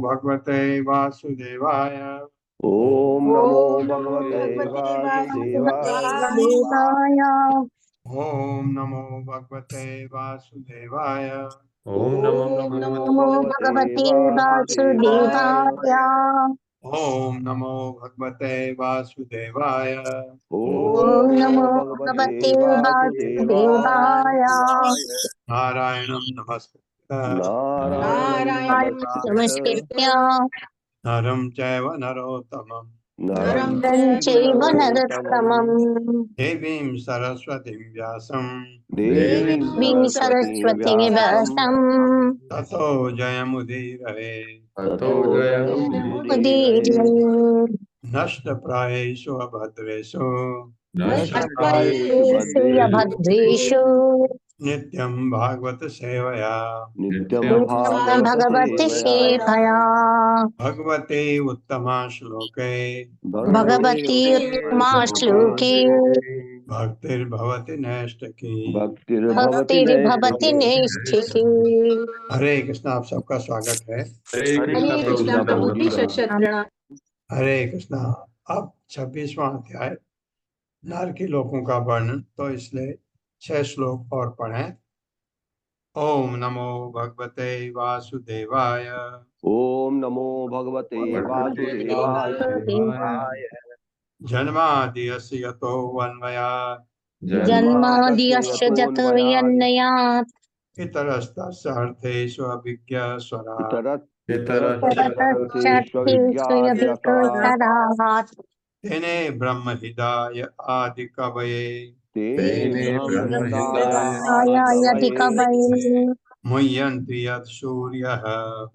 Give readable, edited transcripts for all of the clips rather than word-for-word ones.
भगवते वासुदेवाय। ओम नमो ओम भगवते वासुदेवाय। ओम नमो भगवते वासुदेवाय। ओम नमो नमो भगवते वासुदेवाय। ओम नमो भगवते वासुदेवाय। ओम नमो भगवते वासुदेवाय। नारायणं नमस्कृत्य नारायणं नमस्कृत्य नरं चैव नरोत्तमं नरं चैव नरोत्तमं देवीं सरस्वतीं व्यासं देवीं सरस्वतीं व्यासं ततो जयमुदीरये। मुदीरये। नष्टप्रायेषु अभद्रेषु नष्टप्रायेषु भद्रेषु नित्यं भागवत सेवया नित्यं भगवत सेवया भगवते उत्तमा श्लोके भगवती उत्तमा श्लोके भक्तिर्भवति नैष्ठिकी। भक्तिर्भवति नैष्ठिकी। हरे कृष्णा। आप सबका स्वागत है। हरे कृष्णा प्रभु जी, शत प्रणाम। हरे कृष्णा। अब 26वां अध्याय नर के लोकों का वर्णन, तो इसलिए 6 श्लोक और पढ़ें। ओम नमो भगवते वासुदेवाय। ओम नमो भगवते वासुदेवाय। जन्माद्यस्य यतोऽन्वयात् जन्माद्यस्य जतोऽन्वयात् इतरस्तस्य अर्थेषु अभिज्ञस्वराट् ततश्चार्थेष्वभिज्ञस्वराट् तेने ब्रह्म हृदय आदि कवये यदि कवये मुह्यन्ति यत् सूर्यः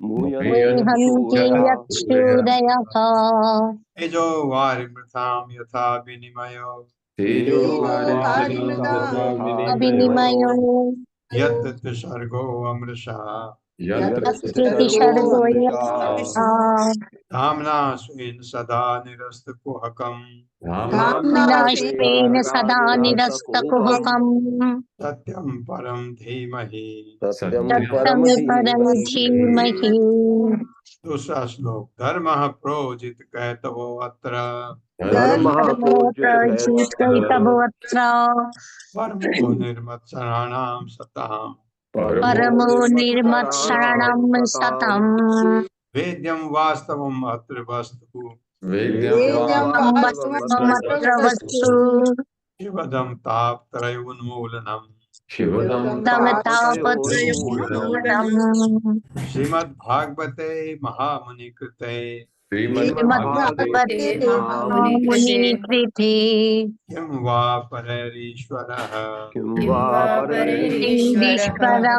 मुह्यन्ति यत् सूरयः तेजो वारिमृतां यथा विनिमयो विनिमयो यत् सर्गो अमृषा यत्कृतिसर्गो यथा धाम्ना स्वेन सदा निरस्तकुहकम् नाश्वेन सदा निरस्तकुहकम् सत्यं परं धीमहि। सत्यं परं धीमहि। दूसरा श्लोक। धर्मः प्रोजित कैतवो अत्र धर्मोऽत्र परमो निर्मत्सराणां सताम् परमो निर्मत्सरणं सतम् वेद्यं वास्तवम् अत्र वस्तु वास्तवमत्र वस्तु शिवदं तापत्रयोन्मूलनम् तापत्रयोन्मूलनम् श्रीमद्भागवते महामुनिकृते श्रीमद्भागवते महामुनिकृते किं वा परैरीश्वरः ईश्वरः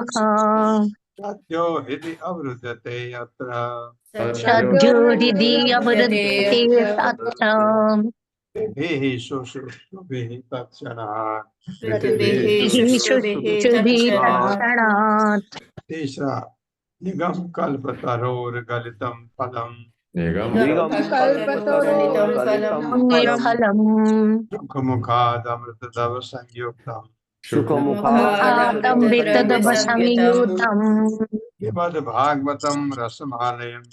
सत्यो हृदि अवरुध्यते अत्र सद्यो हृदि अवरुध्यते तत्र भिः शुश्रूषुभिः तत्क्षणात्। शुश्रूषुभिः तत्क्षणात्। तीसरा। निगम कल्पतरोर्गलितं फलम् फलम् सुखमुखादमृतदव संयुक्तम् मुखादमृतदवसंयुतम् पिबद भागवतं रसमालयम्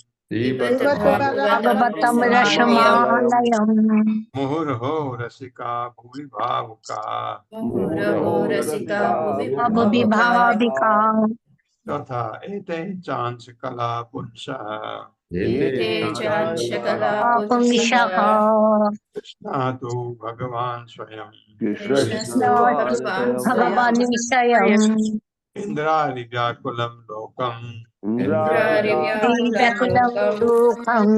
भागवतं रसमालयम् मुहुर्हो रसिका भुवि भावुका अविभाविका तथा एते चांस कला पुंसः पुंसः कृष्णातु भगवान् स्वयं भगवान् स्वयम् इन्द्रारि व्याकुलं लोकम् व्याकुलं लोकम्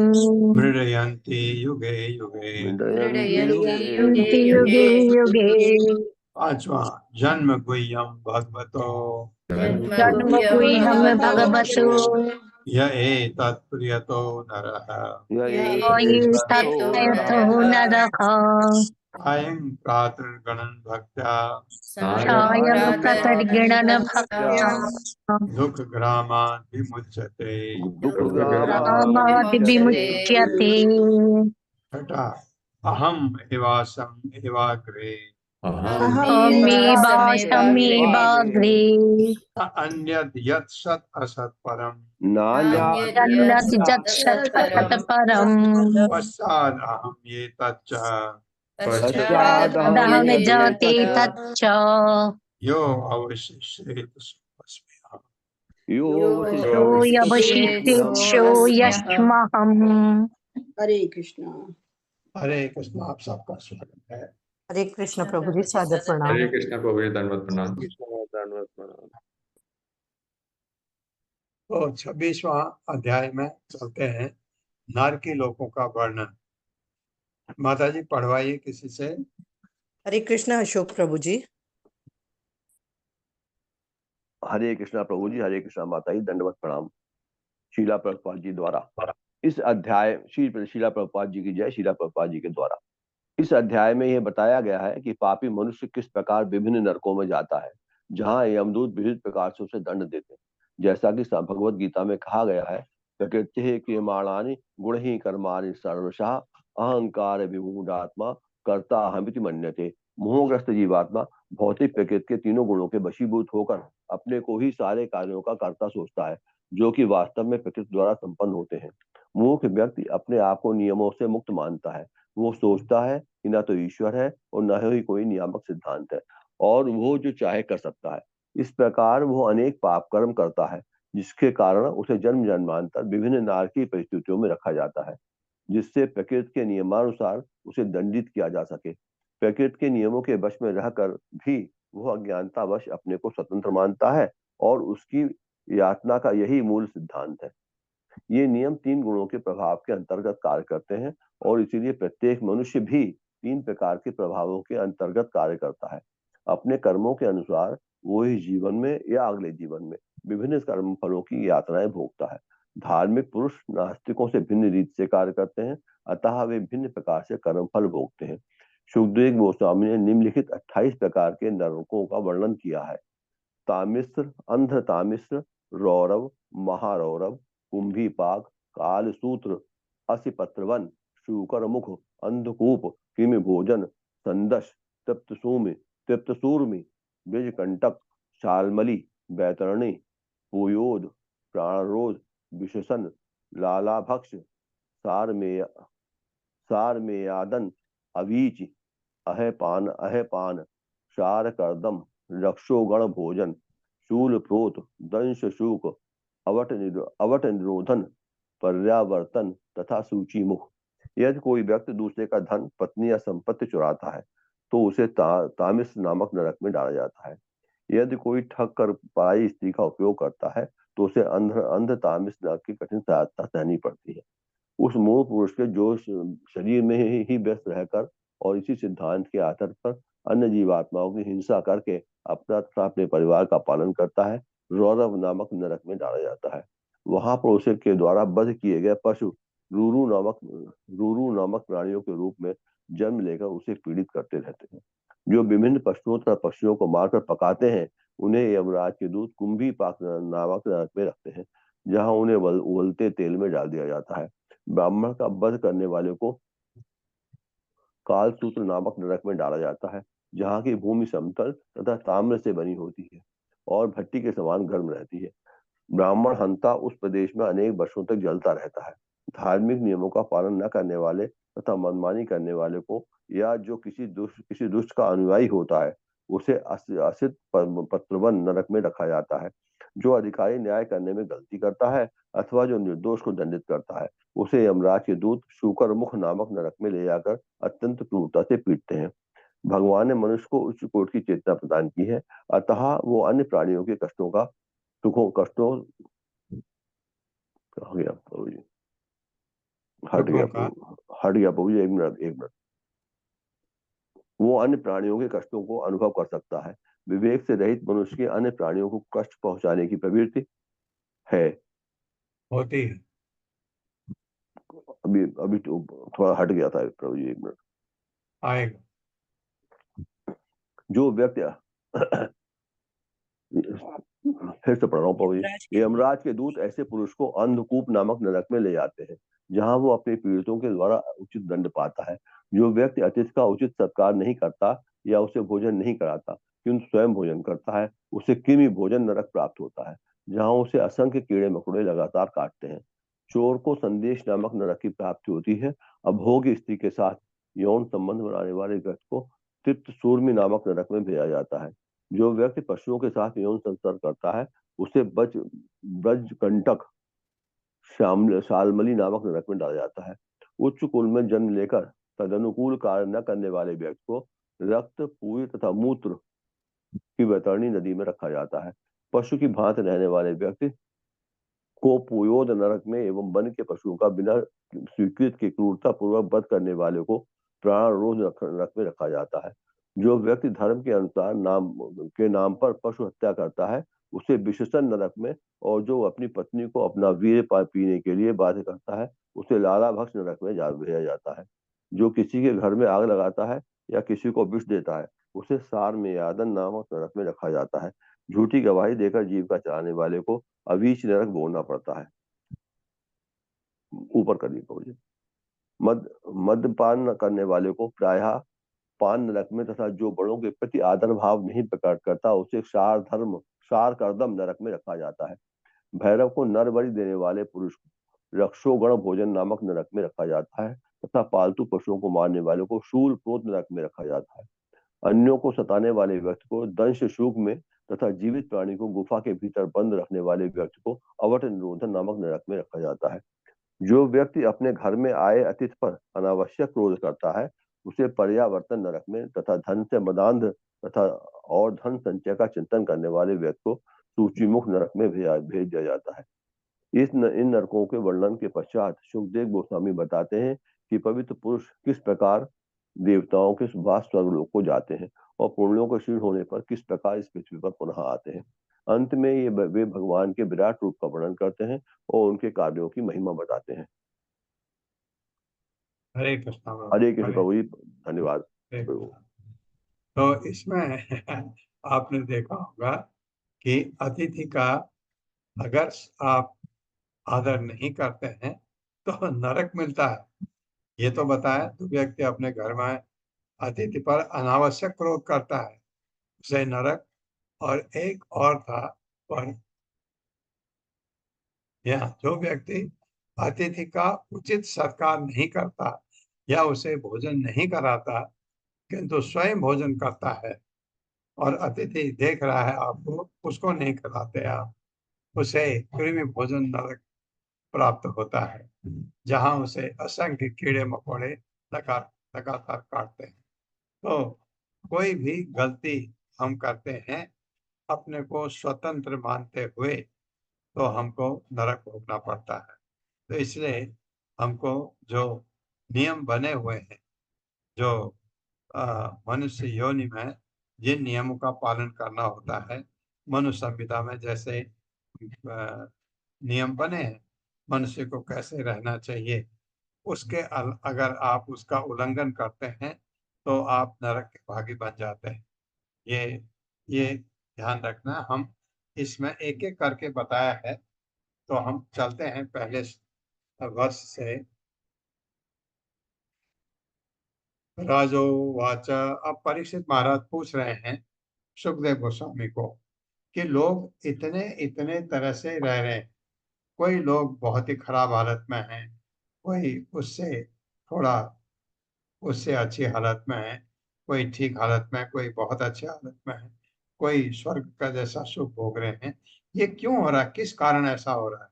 मृडयन्ति युगे युगे। युगे युगे। पांचवा। जन्म गुह्यं भगवतो जन्म गुह्यं भगवतो य एतत् प्रियतो नरः तत्प्रियतो नरः कायं प्रातर्गणन् भक्त्या सायं प्रतर्गणन भक्त्या दुःखग्रामात् विमुच्यते। कामात् विमुच्यते। छठा। अहम् एवासम् एवाग्रे अमीबा शमीबाग्रे अन्यद् यत् सत् असत् परम् नान्या जन्नत जत शत असत परम पश्चाद् अहं ये तच्च पश्चादहं दहम ये जाते तच्च तच्च यो अवशिष्येत स्वस्म्यहम्। यो यो यवशिष्टेक्षो यश्महम्। हरे कृष्णा। हरे कृष्ण। आप सबका स्वागत है। हरे कृष्ण प्रभु जी, सादर प्रणाम। हरे कृष्ण प्रभु जी, दंडवत प्रणाम। तो 26वां अध्याय में चलते हैं। नर के लोगों का वर्णन। माता जी पढ़वाइए किसी से। हरे कृष्ण अशोक प्रभु जी। हरे कृष्णा प्रभु जी, हरे कृष्णा माता जी, दंडवत प्रणाम। शीला प्रभुपाद जी द्वारा इस अध्याय शीला प्रभुपाद जी की जय। शीला प्रभुपाद जी के द्वारा इस अध्याय में यह बताया गया है कि पापी मनुष्य किस प्रकार विभिन्न नरकों में जाता है, जहां यमदूत विविध प्रकार से उसे दंड देते हैं। जैसा कि भगवत गीता में कहा गया है, प्रकृति के माणानि गुण ही कर्माणि सर्वशः अहंकार विमूढ़ात्मा कर्ता अहमिति मन्यते। मोहग्रस्त जीवात्मा भौतिक प्रकृति के तीनों गुणों के वशीभूत होकर अपने को ही सारे कार्यों का कर्ता सोचता है, जो कि वास्तव में प्रकृति द्वारा संपन्न होते हैं। मूर्ख व्यक्ति अपने आप को नियमों से मुक्त मानता है। वो सोचता है कि न तो ईश्वर है और न ही कोई नियामक सिद्धांत है, और वो जो चाहे कर सकता है। इस प्रकार वो अनेक पाप कर्म करता है, जिसके कारण उसे जन्म जन्मांतर विभिन्न नारकीय परिस्थितियों में रखा जाता है, जिससे प्रकृति के नियमानुसार उसे दंडित किया जा सके। प्रकृति के नियमों के वश में रहकर भी वह अज्ञानतावश अपने को स्वतंत्र मानता है, और उसकी यातना का यही मूल सिद्धांत है। ये नियम तीन गुणों के प्रभाव के अंतर्गत कार्य करते हैं, और इसीलिए प्रत्येक मनुष्य भी तीन प्रकार के प्रभावों के अंतर्गत कार्य करता है। अपने कर्मों के अनुसार वो ही जीवन में या अगले जीवन में विभिन्न कर्म फलों की यातनाएं भोगता है। धार्मिक पुरुष नास्तिकों से भिन्न रीत से कार्य करते हैं, अतः वे भिन्न प्रकार से कर्म फल भोगते हैं। सुखदेव गोस्वामी ने निम्नलिखित 28 प्रकार के नरकों का वर्णन किया है। तामिश्र, अंध तामिश्र, रौरव, महारौरव, कुंभीपाक, कालसूत्र, असिपत्रवन, शूकर मुख, अंधकूप, कृमि भोजन, संदश, तृप्तसूर्मि, बीजकंटक, शालमली, बैतरणी, पुयोद, प्राणरोध, विशेषण, लालाभक्ष, सारमेयादन, अवीच, अहपान, शारकर्दम, रक्षोगण भोजन, शूल प्रोत, दंश शूक, अवट निरोधन, पर्यावर्तन तथा सूची मुख। यदि कोई व्यक्ति दूसरे का धन, पत्नी या संपत्ति चुराता है तो उसे तामिस नामक नरक में डाला जाता है। यदि कोई ठग कर पाई स्त्री का उपयोग करता है तो उसे अंध तामिस नरक की कठिन सहायता सहनी पड़ती है। उस मूल पुरुष के जो शरीर में ही व्यस्त रहकर और इसी सिद्धांत के आधार पर अन्य जीवात्माओं की हिंसा करके अपना तथा अपने परिवार का पालन करता है, रौरव नामक नरक में डाला जाता है। वहां पर उसे के द्वारा वध किए गए पशु रूरू नामक प्राणियों के रूप में जन्म लेकर उसे पीड़ित करते रहते हैं। जो विभिन्न पशुओं तथा पक्षियों को मारकर पकाते हैं, उन्हें यमराज के दूत कुंभी पाक नामक नरक में रखते हैं, जहां उन्हें उबलते तेल में डाल दिया जाता है। ब्राह्मण का वध करने वाले को कालसूत्र नामक नरक में डाला जाता है, जहाँ की भूमि समतल तथा ताम्र से बनी होती है और भट्टी के समान गर्म रहती है। ब्राह्मण हंता उस प्रदेश में अनेक वर्षों तक जलता रहता है। धार्मिक नियमों का पालन न करने वाले तथा मनमानी करने वाले को, या जो किसी दुष्ट का अनुयायी होता है, उसे असित पत्रवन नरक में रखा जाता है। जो अधिकारी न्याय करने में गलती करता है अथवा जो निर्दोष को दंडित करता है, उसे यमराज के दूत शूकर मुख नामक नरक में ले जाकर अत्यंत क्रूरता से पीटते हैं। भगवान ने मनुष्य को उच्च कोटि की चेतना प्रदान की है, अतः वो अन्य प्राणियों के कष्टों कहा गया प्रभु जी, हट गया प्रभु जी, एक मिनट। वो अन्य प्राणियों के कष्टों को अनुभव कर सकता है। विवेक से रहित मनुष्य के अन्य प्राणियों को कष्ट पहुंचाने की प्रवृत्ति होती है। अभी तो थोड़ा हट गया था प्रभु जी, एक मिनट आएगा। जो व्यक्ति फिर से पढ़ रहा हूँ प्रभु जी। यमराज के दूत ऐसे पुरुष को अंधकूप नामक नरक में ले जाते हैं, जहां वो अपने पीड़ितों के द्वारा उचित दंड पाता है। जो व्यक्ति अतिथि का उचित सत्कार नहीं करता या उसे भोजन नहीं कराता किंतु स्वयं भोजन करता है, उसे कृमि भोजन नरक प्राप्त होता है, जहां उसे असंख्य कीड़े मकोड़े लगातार काटते हैं। चोर को संदेश नामक नरक की प्राप्ति होती है। अभोगी स्त्री के साथ यौन संबंध बनाने वाले व्यक्ति को तृप्त सूर्मी नामक नरक में भेजा जाता है। जो व्यक्ति पशुओं के साथ यौन संसर्ग करता है, उसे ब्रज कंटक शालमली नामक नरक में डाला जाता है। उच्च कुल में जन्म लेकर तदनुकूल कार्य न करने वाले व्यक्ति को रक्त, पूरी तथा मूत्र की वैतरणी नदी में रखा जाता है। पशु की भांति रहने वाले व्यक्ति को पुयोद नरक में एवं वन के पशुओं का बिना स्वीकृत के क्रूरता पूर्वक वध करने वाले को प्राणरोध नरक में रखा जाता है। जो व्यक्ति धर्म के अनुसार नाम पर पशु हत्या करता है, उसे विशेषण नरक में, और जो अपनी पत्नी को अपना वीर्य पीने के लिए बाध्य करता है, उसे लाला भक्ष नरक में भेजा जाता है। जो किसी के घर में आग लगाता है या किसी को विष देता है, उसे सार में यादन नामक नरक में रखा जाता है। झूठी गवाही देकर जीविका चलाने वाले को अवीच नरक भोगना पड़ता है। ऊपर करिए प्रभु। मद्यपान करने वाले को प्रायः पान नरक में तथा जो बड़ों के प्रति आदर भाव नहीं प्रकट करता, उसे सार कर्दम नरक में रखा जाता है। भैरव को नर बलि देने वाले पुरुष को रक्षोगण भोजन नामक नरक में रखा जाता है तथा पालतू पशुओं को मारने वाले को शूल प्रोत नरक में रखा जाता है। अन्यों को सताने वाले व्यक्ति को दंश शूक में तथा जीवित प्राणी को गुफा के भीतर बंद रखने वाले व्यक्ति को अवट निरोधन नामक नरक में रखा जाता है। जो व्यक्ति अपने घर में आए अतिथि पर अनावश्यक क्रोध करता है, उसे पर्यावर्तन नरक में तथा धन से मदांध तथा और धन संचय का चिंतन करने वाले व्यक्ति को सूचीमुख नरक में भेज दिया जाता है। इन नरकों के वर्णन के पश्चात सुखदेव गोस्वामी बताते हैं कि पवित्र पुरुष किस प्रकार देवताओं के सुभाष स्वर्गलोक को जाते हैं और पुण्यों के क्षीण होने पर किस प्रकार इस पृथ्वी पर पुनः आते हैं। अंत में वे भगवान के विराट रूप का वर्णन करते हैं और उनके कार्यों की महिमा बताते हैं। हरे कृष्णा प्रभु। हरे कृष्ण प्रभु जी, धन्यवाद। तो इसमें आपने देखा होगा कि अतिथि का अगर आप आदर नहीं करते हैं तो नरक मिलता है। ये तो बताया, तो व्यक्ति अपने घर में अतिथि पर अनावश्यक क्रोध करता है, उसे नरक। और एक और था, पर यहाँ जो व्यक्ति अतिथि का उचित सत्कार नहीं करता या उसे भोजन नहीं कराता किंतु स्वयं भोजन करता है और अतिथि देख रहा है आपको, उसको नहीं खिलाते आप, उसे कृमि भोजन नरक प्राप्त होता है, जहां उसे असंख्य कीड़े मकोड़े लगातार काटते हैं। तो कोई भी गलती हम करते हैं अपने को स्वतंत्र मानते हुए तो हमको नरक भोगना पड़ता है। तो इसलिए हमको जो नियम बने हुए हैं, जो मनुष्य योनि में जिन नियमों का पालन करना होता है, मनुष्य संहिता में जैसे नियम बने हैं मनुष्य को कैसे रहना चाहिए, उसके अगर आप उसका उल्लंघन करते हैं तो आप नरक के भागी बन जाते हैं। ये ध्यान रखना। हम इसमें एक एक करके बताया है, तो हम चलते हैं पहले वर्ष से। राजो वाचा, अब परीक्षित महाराज पूछ रहे हैं सुखदेव गोस्वामी को कि लोग इतने इतने तरह से रह रहे हैं। कोई लोग बहुत ही खराब हालत में हैं, कोई उससे अच्छी हालत में है, कोई ठीक हालत में, कोई बहुत अच्छी हालत में है, कोई स्वर्ग का जैसा सुख भोग रहे हैं। ये क्यों हो रहा है, किस कारण ऐसा हो रहा है?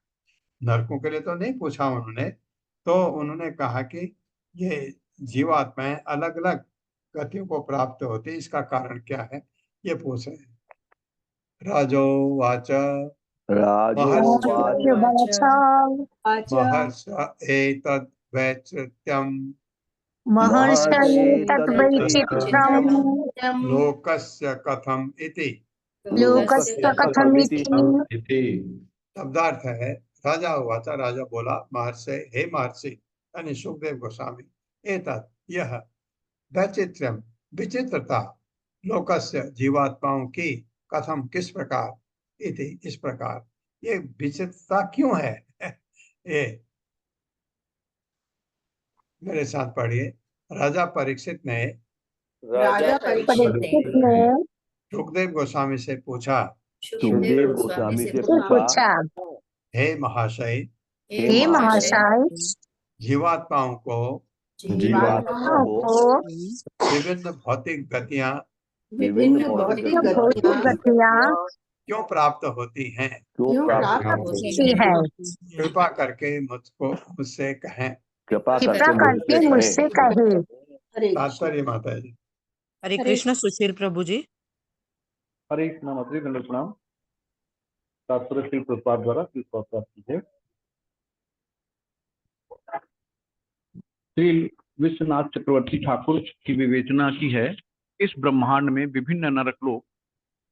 नरकों के लिए तो नहीं पूछा उन्होंने, तो उन्होंने कहा कि ये जीवात्माएं अलग अलग गतियों को प्राप्त होती है, इसका कारण क्या है ये पूछ रहे हैं। राजो वाच महर्ष एतद् वैचित्र्यम् महर्षये तद्वैचित्रम् लोकस्य कथम इति। लोकस्य कथमिति। शब्दार्थ है, राजा वाचा, राजा बोला, महर्षि, हे महर्षि यानी सुखदेव गोस्वामी, एतत् यह वैचित्र्यम विचित्रता, लोकस्य जीवात्माओं की, कथम किस प्रकार, इति इस प्रकार, ये विचित्रता क्यों है? ये मेरे साथ पढ़िए। राजा परीक्षित ने राजा परीक्षित परीक्षित ने ने सुखदेव गोस्वामी से पूछा, सुखदेव गोस्वामी से से पूछा, हे महाशय, हे महाशय, जीवात्माओं को जीवात्माओं को को विभिन्न भौतिक गतियां विभिन्न भौतिक भौतिक गतियां गतियां क्यों प्राप्त होती हैं? क्यों प्राप्त प्राप्त होती होती है? है, कृपा करके मुझसे कहें। कृपा कृपा करके करके मुझसे मुझसे कहें। कहे। हरे कृष्ण। तात्पर्य माता जी। हरे कृष्ण सुशील प्रभु जी। हरे कृष्ण माता दंडवत प्रणाम। तात्पर्य श्री प्रभुपाद द्वारा की प्राप्ति है। श्री विश्वनाथ चक्रवर्ती ठाकुर की विवेचना की है। इस ब्रह्मांड में विभिन्न नरकलोक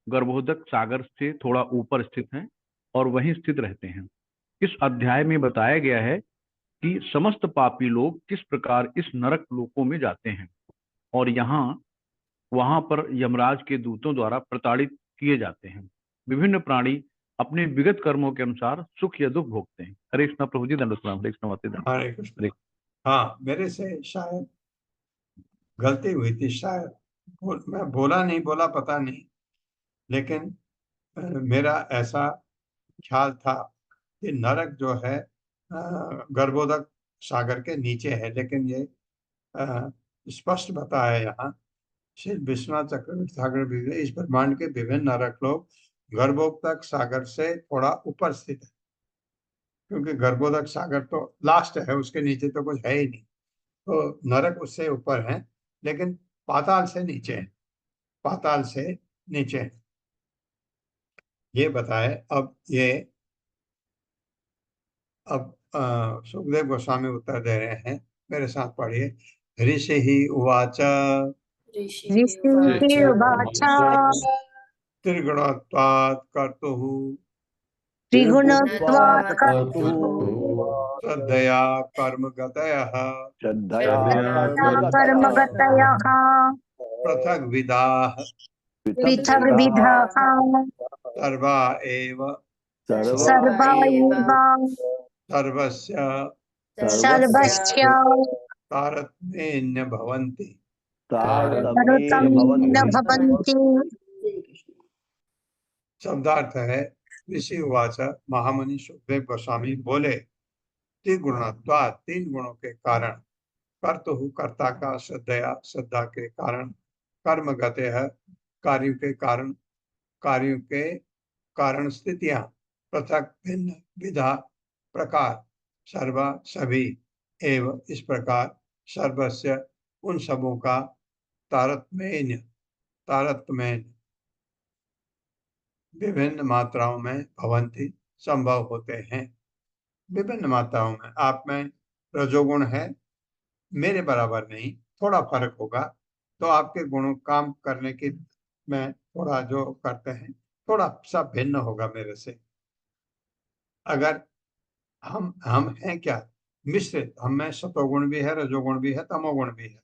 गर्भोदक सागर से थोड़ा ऊपर स्थित हैं और वहीं स्थित रहते हैं। इस अध्याय में बताया गया है कि समस्त पापी लोग किस प्रकार इस नरक लोकों में जाते हैं और वहां पर यमराज के दूतों द्वारा प्रताड़ित किए जाते हैं। विभिन्न प्राणी अपने विगत कर्मों के अनुसार सुख या दुख भोगते हैं। हरे कृष्ण प्रभु जी दंडवत प्रणाम। हरे कृष्ण माता दंडवत। हरे कृष्ण। हाँ, मेरे से शायद गलती हुई थी, शायद मैं बोला नहीं बोला पता नहीं, लेकिन मेरा ऐसा ख्याल था कि नरक जो है गर्भोदक सागर के नीचे है, लेकिन ये स्पष्ट बताया यहाँ श्री विश्वनाथ चक्रवर्ती ठाकुर जी, इस ब्रह्मांड के विभिन्न नरक लोग गर्भोदक सागर से थोड़ा ऊपर स्थित है, क्योंकि गर्भोदक सागर तो लास्ट है, उसके नीचे तो कुछ है ही नहीं, तो नरक उससे ऊपर है, लेकिन पाताल से नीचे है, पाताल से नीचे है, ये बताए। अब सुखदेव गोस्वामी उत्तर दे रहे हैं, मेरे साथ पढ़िए। ऋषि ही उवाच ऋषि उवाच, त्रिगुणत्वात् कर्तुः त्रिगुणत्वात् श्रद्धया कर्म गतयः श्रद्धया कर्मगतयः पृथग् विदाः पृथग् विधाः सर्वा एव सर्वा एव सर्वस्य सर्वस्य तारतम्येन भवन्ति। तारतम्येन भवन्ति। हरे कृष्ण। शब्दार्थ है, ऋषि उवाच, महामुनि सुखदेव गोस्वामी बोले, त्रिगुणत्वात्, तीन गुणों के कारण, कर्तुः कर्ता का, श्रद्धया श्रद्धा के कारण, कर्म गते है कार्यों के कारण, कार्यों के कारण स्थितियां, पृथक भिन्न विधा प्रकार, सर्वा सभी, एवं इस प्रकार, सर्वस्य उन सबों का, तारतम्येन तारतम्येन विभिन्न मात्राओं में भवंती संभव होते हैं। विभिन्न मात्राओं में, आप में रजोगुण है, मेरे बराबर नहीं, थोड़ा फर्क होगा, तो आपके गुणों काम करने की में थोड़ा जो करते हैं थोड़ा सा भिन्न होगा मेरे से। अगर हम हैं क्या, मिश्रित, हम में सतोगुण भी है, रजोगुण भी है, तमोगुण भी है,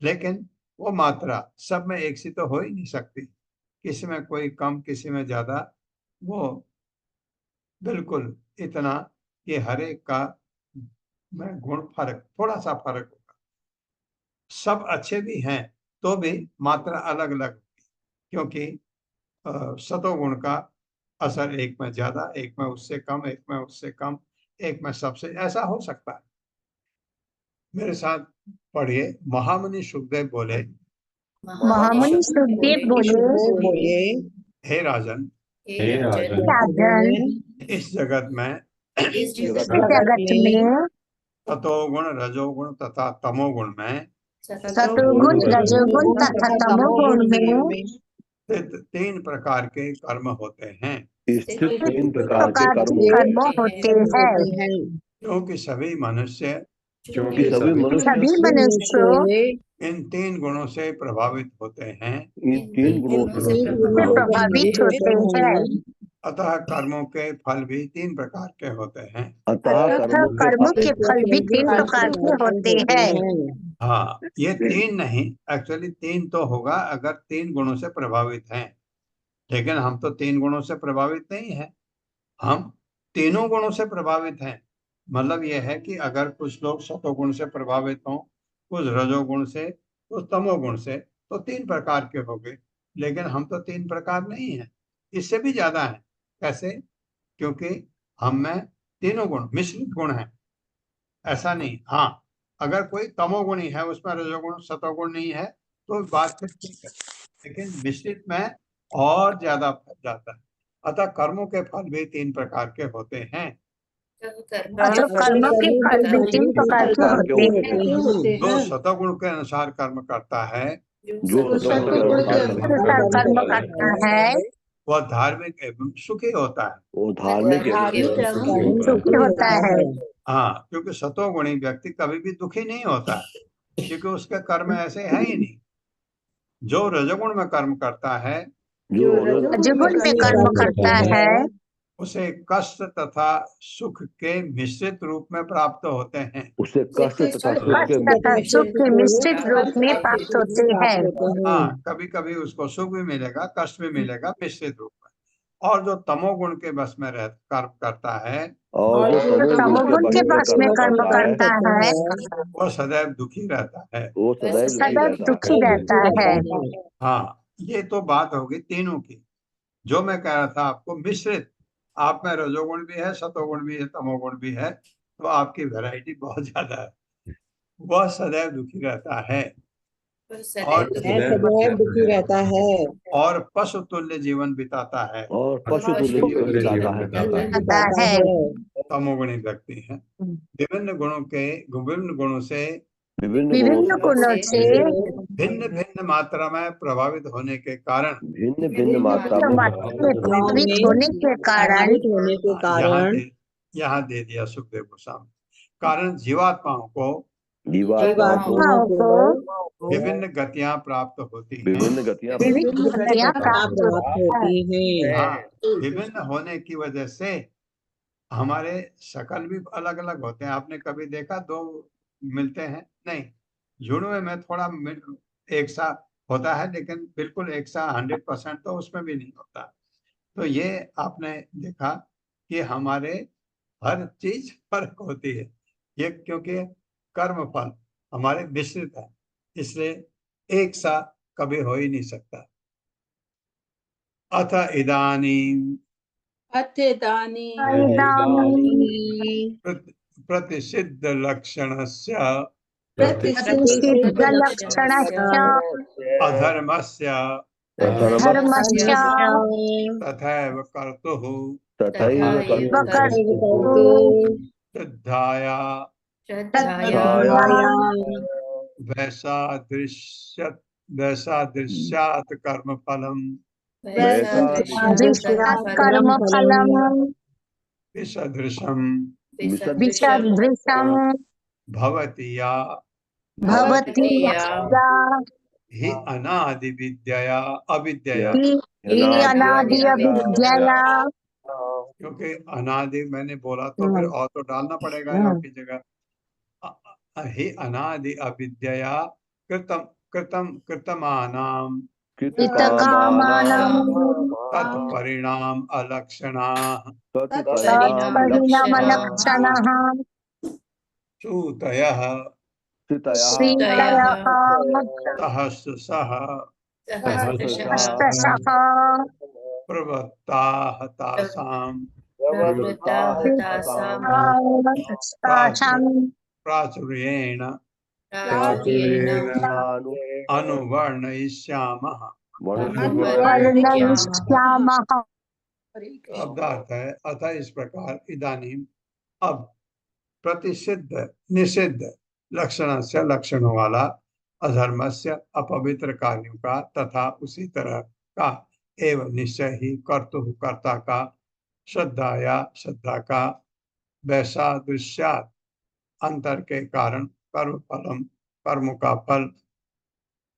लेकिन वो मात्रा सब में एक सी तो हो ही नहीं सकती, किसी में कोई कम, किसी में ज्यादा, वो बिल्कुल इतना कि हर एक का में गुण फर्क, थोड़ा सा फर्क होगा। सब अच्छे भी हैं तो भी मात्रा अलग अलग, क्योंकि सतोगुण का असर एक में ज्यादा, एक में उससे कम, एक में उससे कम, एक में सबसे, ऐसा हो सकता है। मेरे साथ पढ़िए। महामुनि सुखदेव बोले, महामुनि सुखदेव बोले, हे राजन, हे राजन, राजन, इस जगत में इस जगत में सतोगुण, रजोगुण तथा तमोगुण में सतोगुण, रजोगुण तथा तमोगुण में स्थित तीन प्रकार के कर्म होते हैं, स्थित तीन प्रकार प्रकार के के कर्म होते हैं, क्योंकि सभी मनुष्य क्योंकि सभी सभी मनुष्य इन तीन गुणों से प्रभावित होते हैं, इन तीन गुणों से से प्रभावित होते हैं। अतः कर्मों के फल भी तीन प्रकार के होते हैं। अतः तथा कर्मों के फल भी तीन प्रकार के होते हैं। हाँ, ये तीन नहीं, एक्चुअली तीन तो होगा अगर तीन गुणों से प्रभावित हैं, लेकिन हम तो तीन गुणों से प्रभावित नहीं है, हम तीनों गुणों से प्रभावित हैं। मतलब यह है कि अगर कुछ लोग सतोगुण से प्रभावित हों, कुछ रजोगुण से, कुछ तमोगुण से, तो 3 प्रकार के हो गए। लेकिन हम तो 3 प्रकार नहीं है, इससे भी ज्यादा है। कैसे? क्योंकि हम में तीनों गुण मिश्रित गुण है, ऐसा नहीं। हाँ, अगर कोई तमोगुणी है, उसमें रजोगुण सतोगुण नहीं है, तो बात फिर ठीक है, लेकिन मिश्रित में और ज्यादा फल जाता है। अतः कर्मों के फल भी 3 प्रकार के होते हैं। मतलब कर्मों के फल भी 3 प्रकार के होते हैं। जो सतोगुण के अनुसार कर्म करता है, जो सतोगुण के अनुसार अनुसार कर्म करता है वह धार्मिक एवं सुखी होता है। वो धार्मिक एवं सुखी होता है। हाँ, क्योंकि सतोगुणी व्यक्ति कभी भी दुखी नहीं होता है, क्योंकि उसके कर्म ऐसे है ही नहीं। जो रजोगुण में कर्म करता है, जो रजोगुण में कर्म करता है उसे कष्ट तथा सुख के मिश्रित रूप में प्राप्त होते हैं। उसे कष्ट तथा सुख कष्ट के तथा सुख के मिश्रित रूप में प्राप्त होते हैं। हाँ, कभी कभी उसको सुख भी मिलेगा, कष्ट भी मिलेगा, मिश्रित रूप में। और जो तमोगुण के बस में रह कर्म करता है, और जो जो तमोगुण के पास में कर्म करता है वह सदैव दुखी रहता है। वो सदैव सदैव दुखी रहता है। हाँ, ये तो बात होगी तीनों की। जो मैं कह रहा था आपको, मिश्रित, आप में रजोगुण भी है, सतोगुण भी है, तमोगुण भी है, तो आपकी वैरायटी बहुत ज्यादा है। वह सदैव दुखी रहता है और दुखी रहता है और पशु तुल्य जीवन बिताता है। और पशु तुल्य जीवन बिताता है। होता है। तमोगुणी व्यक्ति है, विभिन्न गुणों से विभिन्न गुणों से भिन्न भिन्न मात्रा में प्रभावित होने के कारण भिन्न भिन्न मात्रा में मात्रा में प्रभावित होने के कारण यहाँ दे दिया सुखदेव गोस्वामी। कारण जीवात्माओं को जीवात्माओं को आत्माओं को विभिन्न गतियां प्राप्त होती हैं। विभिन्न गतियां विभिन्न गतियां प्राप्त होती है। हाँ, विभिन्न होने की वजह से हमारे शकल भी अलग अलग होते हैं। आपने कभी देखा दो मिलते हैं? नहीं, जुड़वे में थोड़ा एक सा होता है, लेकिन बिल्कुल एक सा 100% तो उसमें भी नहीं होता। तो ये आपने देखा कि हमारे हर चीज फर्क होती है। ये क्योंकि कर्म फल हमारे मिश्रित है, इसलिए एक सा कभी हो ही नहीं सकता। अथ इदानीम प्रतिषिद्ध लक्षणस्य प्रतिषिद्ध लक्षणस्य अधर्मस्य धर्मस्य तथैव कर्तुः तथैव कर्तुः श्रद्धाया तद्धाया वैसादृश्यात् कर्म फलम दृश्यात् कर्म फलम् विसदृशम विसदृशम् भवति या भवति या हि अनादि विद्यया अविद्यया। हि अनादि अविद्यया। क्योंकि अनादि मैंने बोला तो फिर और तो डालना पड़ेगा या की जगह। हि अनादि अविद्यया कृतम कृतम कृतमानाम कृतकामानां तत्परिणाम अलक्षणाः तत्परिणामलक्षणः श्रुतयः श्रीतयः सहस्रशः सहस्रशः प्रवृत्ताः तासाम् तासां प्राचुर्येण अनुवर्णयिष्यामः। वर्णयिष्यामः। शब्दार्थ है अतः इस प्रकार इदानीम अब प्रतिषिद्ध निषिद्ध लक्षण से लक्षणों वाला अधर्म से अपवित्र कार्यों का तथा उसी तरह का एवं निश्चय ही कर्तु कर्ता का श्रद्धा या श्रद्धा का वैसादृश्यात् अंतर के कारण कर्म फलम कर्म का फल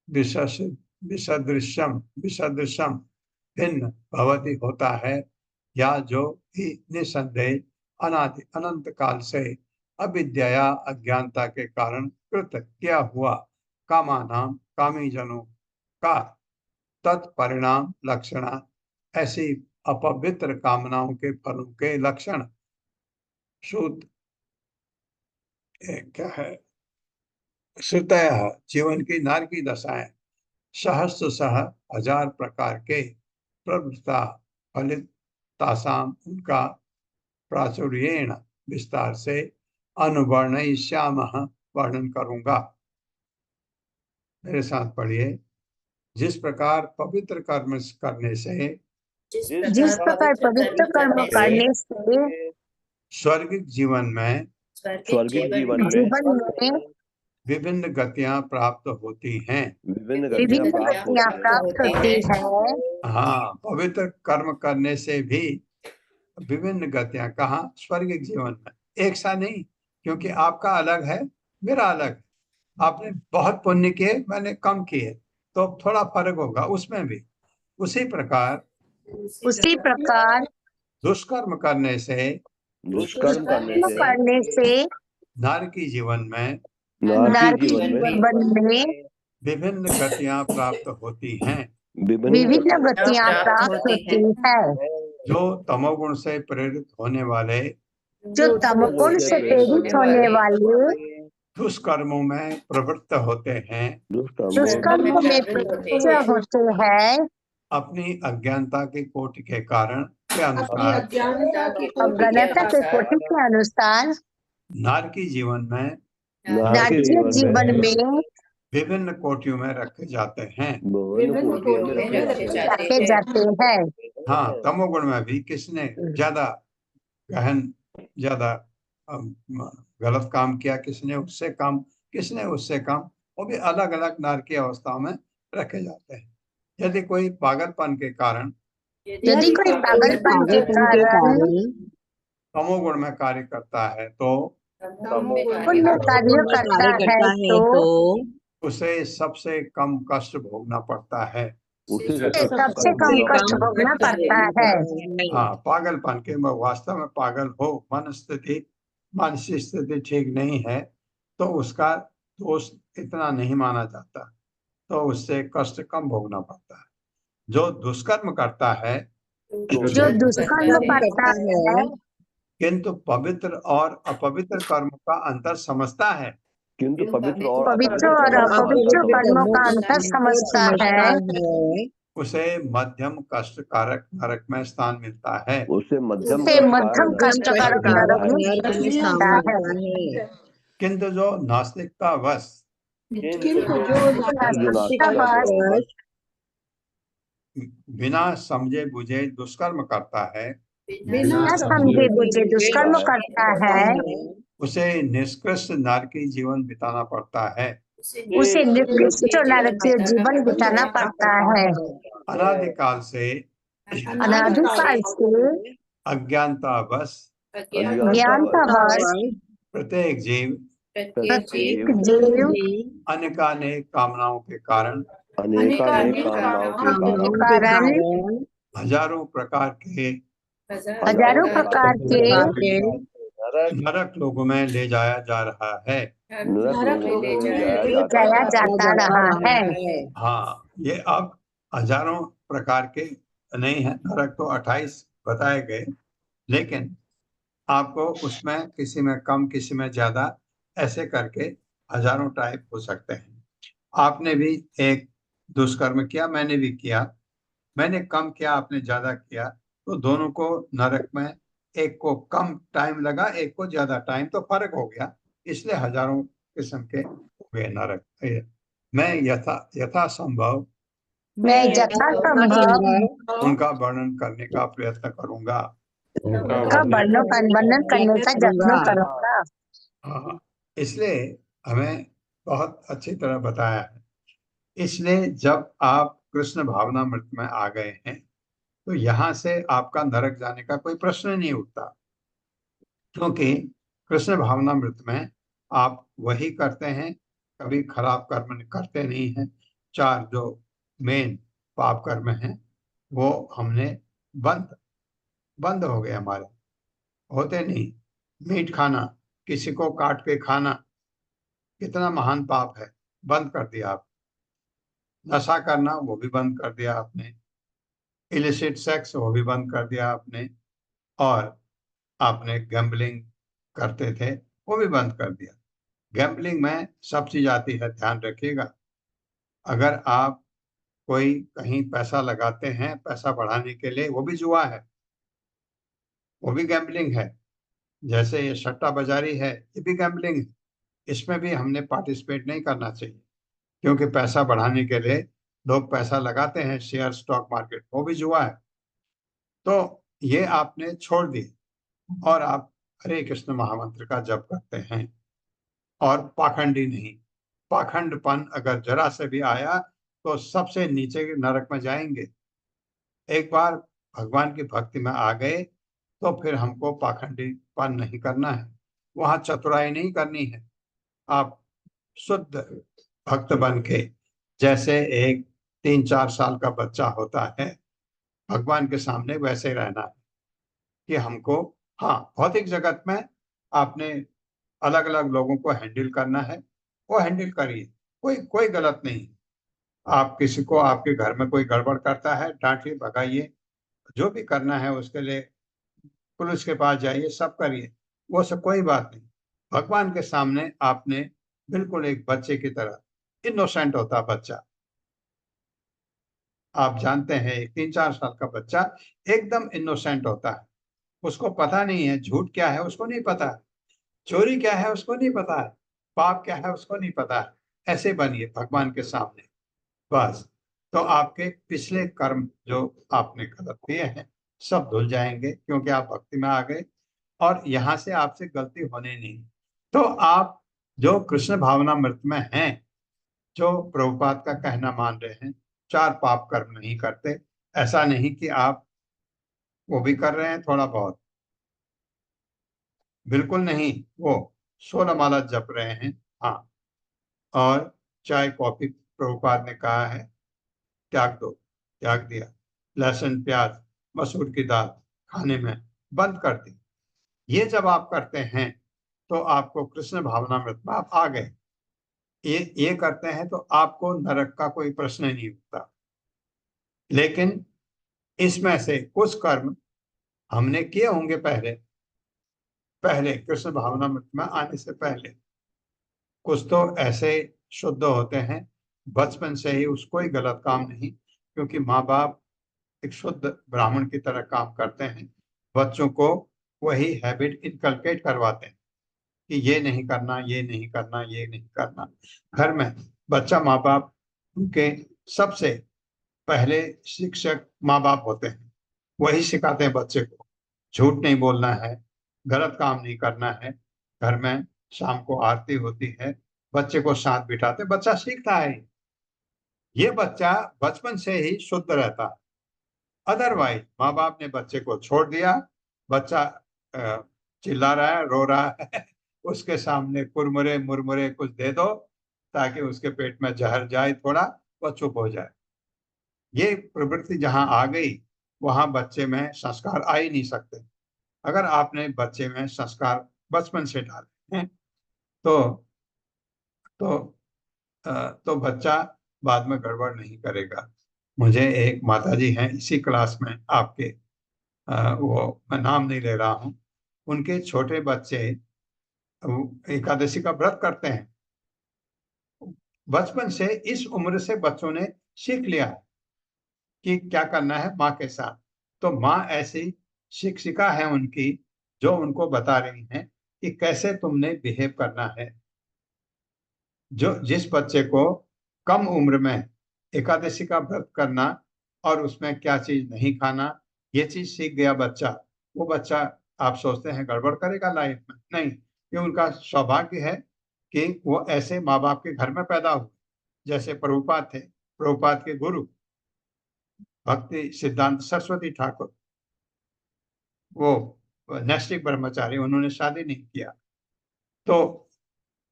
विसदृश्यम विसदृश्यम भिन्न भवति होता है, या जो ही निसंदेह अनादि अनंत काल से अविद्या अज्ञानता के कारण कृत किया हुआ कामानाम कामी जनों का तत्परिणाम लक्षण ऐसी अपवित्र कामनाओं के फलों के लक्षण शुद्ध क्या है श्रुतयः जीवन की नर की दशाएं सहस्र सह हजार प्रकार के प्रवृत्ता फलित तासाम उनका प्राचुर्येण विस्तार से अनुवर्णयिष्यामः वर्णन करूंगा। मेरे साथ पढ़िए। जिस प्रकार पवित्र कर्म करने से जिस प्रकार पवित्र कर्म करने से स्वर्गिक जीवन में स्वर्गिक जीवन में जीवन में विभिन्न गतियां प्राप्त होती हैं। विभिन्न गतियां विभिन्न प्राप्त गतियां प्राप्त होती है। हाँ, पवित्र कर्म करने से भी विभिन्न गतियां, कहाँ? स्वर्गिक जीवन में। एक सा नहीं, क्योंकि आपका अलग है, मेरा अलग है। आपने बहुत पुण्य किए, मैंने कम किए, तो थोड़ा फर्क होगा उसमें भी। उसी प्रकार दुष्कर्म करने से दुष्कर्म करने से नर की जीवन में नर की जीवन में विभिन्न गतियां प्राप्त होती हैं। विभिन्न गतियां प्राप्त होती है। जो तमोगुण से प्रेरित होने वाले जो तमोगुण से प्रेरित होने वाले दुष्कर्मों में प्रवृत्त होते हैं, दुष्कर्मों में प्रवृत्त होते हैं, अपनी अज्ञानता के कोटि के कारण के अनुसार अज्ञानता के कोटि के अनुसार नर की जीवन में नाट्य जीवन में विभिन्न कोटियों में रखे जाते हैं। रखे जाते हैं। हाँ, तमोगुण में भी किसने ज्यादा गहन, ज्यादा गलत काम किया, किसने उससे कम, किसने उससे कम, वो भी अलग अलग नर की अवस्थाओं में रखे जाते हैं। यदि कोई पागलपन के कारण तमोगुण में कार्य करता है तो पुण्य कार्य करता है तो उसे सबसे कम कष्ट भोगना पड़ता है। सबसे कम कष्ट भोगना पड़ता है। हाँ, पागलपन के में वास्तव में पागल हो, मानसिक स्थिति ठीक नहीं है, तो उसका दोष इतना नहीं माना जाता, तो उससे कष्ट कम भोगना पड़ता है। जो दुष्कर्म करता है किंतु पवित्र और अपवित्र कर्म का अंतर समझता है, किंतु पवित्र और अपवित्र कर्मों का अंतर समझता है, उसे मध्यम कष्टकारक नरक में स्थान मिलता है। उसे मध्यम कष्टकारक नरक में मिलता है। किंतु जो नास्तिकता वश बिना समझे बुझे दुष्कर्म करता है, बिना समझे बुझे दुष्कर्म करता है, उसे निष्कृष्ट नरकी जीवन बिताना पड़ता है। उसे निकृष्ट नरकीय जीवन बिताना पड़ता है। अनादिकाल से अज्ञानतावश प्रत्येक जीव अनेकानेक कामनाओं के कारण हजारों प्रकार के नरक लोगों में ले जाया जा रहा है। जाया जाता रहा है। हाँ, ये अब हजारों प्रकार के नहीं है, नरक तो 28 बताए गए, लेकिन आपको उसमें किसी में कम, किसी में ज्यादा, ऐसे करके हजारों टाइप हो सकते हैं। आपने भी एक दुष्कर्म किया, मैंने भी किया, मैंने कम किया, आपने ज्यादा किया, तो दोनों को नरक में, एक को कम टाइम लगा, एक को ज्यादा टाइम, तो फर्क हो गया, इसलिए हजारों किस्म के हो गए नरक। मैं यथासंभव उनका वर्णन करने का प्रयत्न करूंगा। वर्णन करने का यत्न करूंगा। हाँ, इसलिए हमें बहुत अच्छी तरह बताया है। इसलिए जब आप कृष्ण भावनामृत में आ गए हैं, तो यहाँ से आपका नरक जाने का कोई प्रश्न नहीं उठता, क्योंकि कृष्ण भावनामृत में आप वही करते हैं, कभी खराब कर्म करते नहीं हैं। 4 जो मेन पाप कर्म हैं वो हमने बंद हो गए, हमारे होते नहीं। मीट खाना, किसी को काट के खाना कितना महान पाप है, बंद कर दिया आप। नशा करना, वो भी बंद कर दिया आपने। इलिसिट सेक्स, वो भी बंद कर दिया आपने। और आपने गैम्बलिंग करते थे, वो भी बंद कर दिया। गैम्बलिंग में सब चीज आती है, ध्यान रखिएगा। अगर आप कोई कहीं पैसा लगाते हैं पैसा बढ़ाने के लिए, वो भी जुआ है, वो भी गैम्बलिंग है। जैसे ये सट्टा बाजारी है, ये भी गैम्बलिंग है। इसमें भी हमने पार्टिसिपेट नहीं करना चाहिए, क्योंकि पैसा बढ़ाने के लिए लोग पैसा लगाते हैं शेयर स्टॉक मार्केट, वो भी जुआ है। तो ये आपने छोड़ दिए और आप हरे कृष्ण महामंत्र का जप करते हैं और पाखंडी नहीं। पाखंडपन अगर जरा से भी आया तो सबसे नीचे के नरक में जाएंगे। एक बार भगवान की भक्ति में आ गए तो फिर हमको पाखंडीपन नहीं करना है, वहां चतुराई नहीं करनी है। आप शुद्ध भक्त बन के, जैसे एक 3-4 साल का बच्चा होता है भगवान के सामने, वैसे रहना है कि हमको, हाँ भौतिक जगत में आपने अलग अलग लोगों को हैंडल करना है, वो हैंडल करिए, कोई कोई गलत नहीं। आप किसी को, आपके घर में कोई गड़बड़ करता है, डांटिए, भगाइए, जो भी करना है उसके लिए पुलिस के पास जाइए, सब करिए, वो सब कोई बात नहीं। भगवान के सामने आपने बिल्कुल एक बच्चे की तरह, इनोसेंट होता बच्चा, आप जानते हैं एक 3-4 साल का बच्चा एकदम इनोसेंट होता है, उसको पता नहीं है झूठ क्या है, उसको नहीं पता है, चोरी क्या है उसको नहीं पता है, पाप क्या है उसको नहीं पता है। ऐसे बनिए भगवान के सामने, बस। तो आपके पिछले कर्म जो आपने गलत किए हैं सब धुल जाएंगे, क्योंकि आप भक्ति में आ गए और यहाँ से आपसे गलती होने नहीं। तो आप जो कृष्ण भावनामृत में हैं, जो प्रभुपाद का कहना मान रहे हैं, 4 पाप कर्म नहीं करते, ऐसा नहीं कि आप वो भी कर रहे हैं थोड़ा बहुत, बिल्कुल नहीं। वो 16 माला जप रहे हैं, हाँ। और चाय कॉफी प्रभुपाद ने कहा है त्याग दो, त्याग दिया। लहसुन प्याज मसूर की दाल खाने में बंद कर दी। ये जब आप करते हैं तो आपको कृष्ण भावनामृत में आप आ गए। ये करते हैं तो आपको नरक का कोई प्रश्न ही नहीं उठता। लेकिन इसमें से कुछ कर्म हमने किए होंगे पहले, पहले कृष्ण भावनामृत में आने से पहले। कुछ तो ऐसे शुद्ध होते हैं बचपन से ही, उसको ही गलत काम नहीं, क्योंकि माँ बाप एक शुद्ध ब्राह्मण की तरह काम करते हैं, बच्चों को वही हैबिट इनकलकेट करवाते हैं कि ये नहीं करना, ये नहीं करना, ये नहीं करना। घर में बच्चा, माँ बाप उनके सबसे पहले शिक्षक माँ बाप होते हैं, वही सिखाते हैं बच्चे को झूठ नहीं बोलना है, गलत काम नहीं करना है। घर में शाम को आरती होती है, बच्चे को साथ बिठाते, बच्चा सीखता है। ये बच्चा बचपन से ही शुद्ध रहता है। अदरवाइज माँ बाप ने बच्चे को छोड़ दिया, बच्चा चिल्ला रहा है, रो रहा है उसके सामने कुरमुरे मुरमुरे कुछ दे दो ताकि उसके पेट में जहर जाए, थोड़ा वो चुप हो जाए। ये प्रवृत्ति जहां आ गई वहां बच्चे में संस्कार आ ही नहीं सकते। अगर आपने बच्चे में संस्कार बचपन से डाले हैं तो तो तो बच्चा बाद में गड़बड़ नहीं करेगा। मुझे एक माताजी हैं इसी क्लास में आपके, वो मैं नाम नहीं ले रहा हूँ, उनके छोटे बच्चे एकादशी का व्रत करते हैं। बचपन से, इस उम्र से बच्चों ने सीख लिया कि क्या करना है माँ के साथ। तो माँ ऐसी शिक्षिका है उनकी, जो उनको बता रही हैं कि कैसे तुमने बिहेव करना है। जो जिस बच्चे को कम उम्र में एकादशी का व्रत करना और उसमें क्या चीज नहीं खाना, ये चीज सीख गया बच्चा, वो बच्चा आप सोचते हैं गड़बड़ करेगा लाइफ में? नहीं, ये उनका सौभाग्य है कि वो ऐसे माँ बाप के घर में पैदा हुए। जैसे प्रभुपाद थे, प्रभुपाद के गुरु भक्ति सिद्धांत सरस्वती ठाकुर, वो नैष्ठिक ब्रह्मचारी, उन्होंने शादी नहीं किया। तो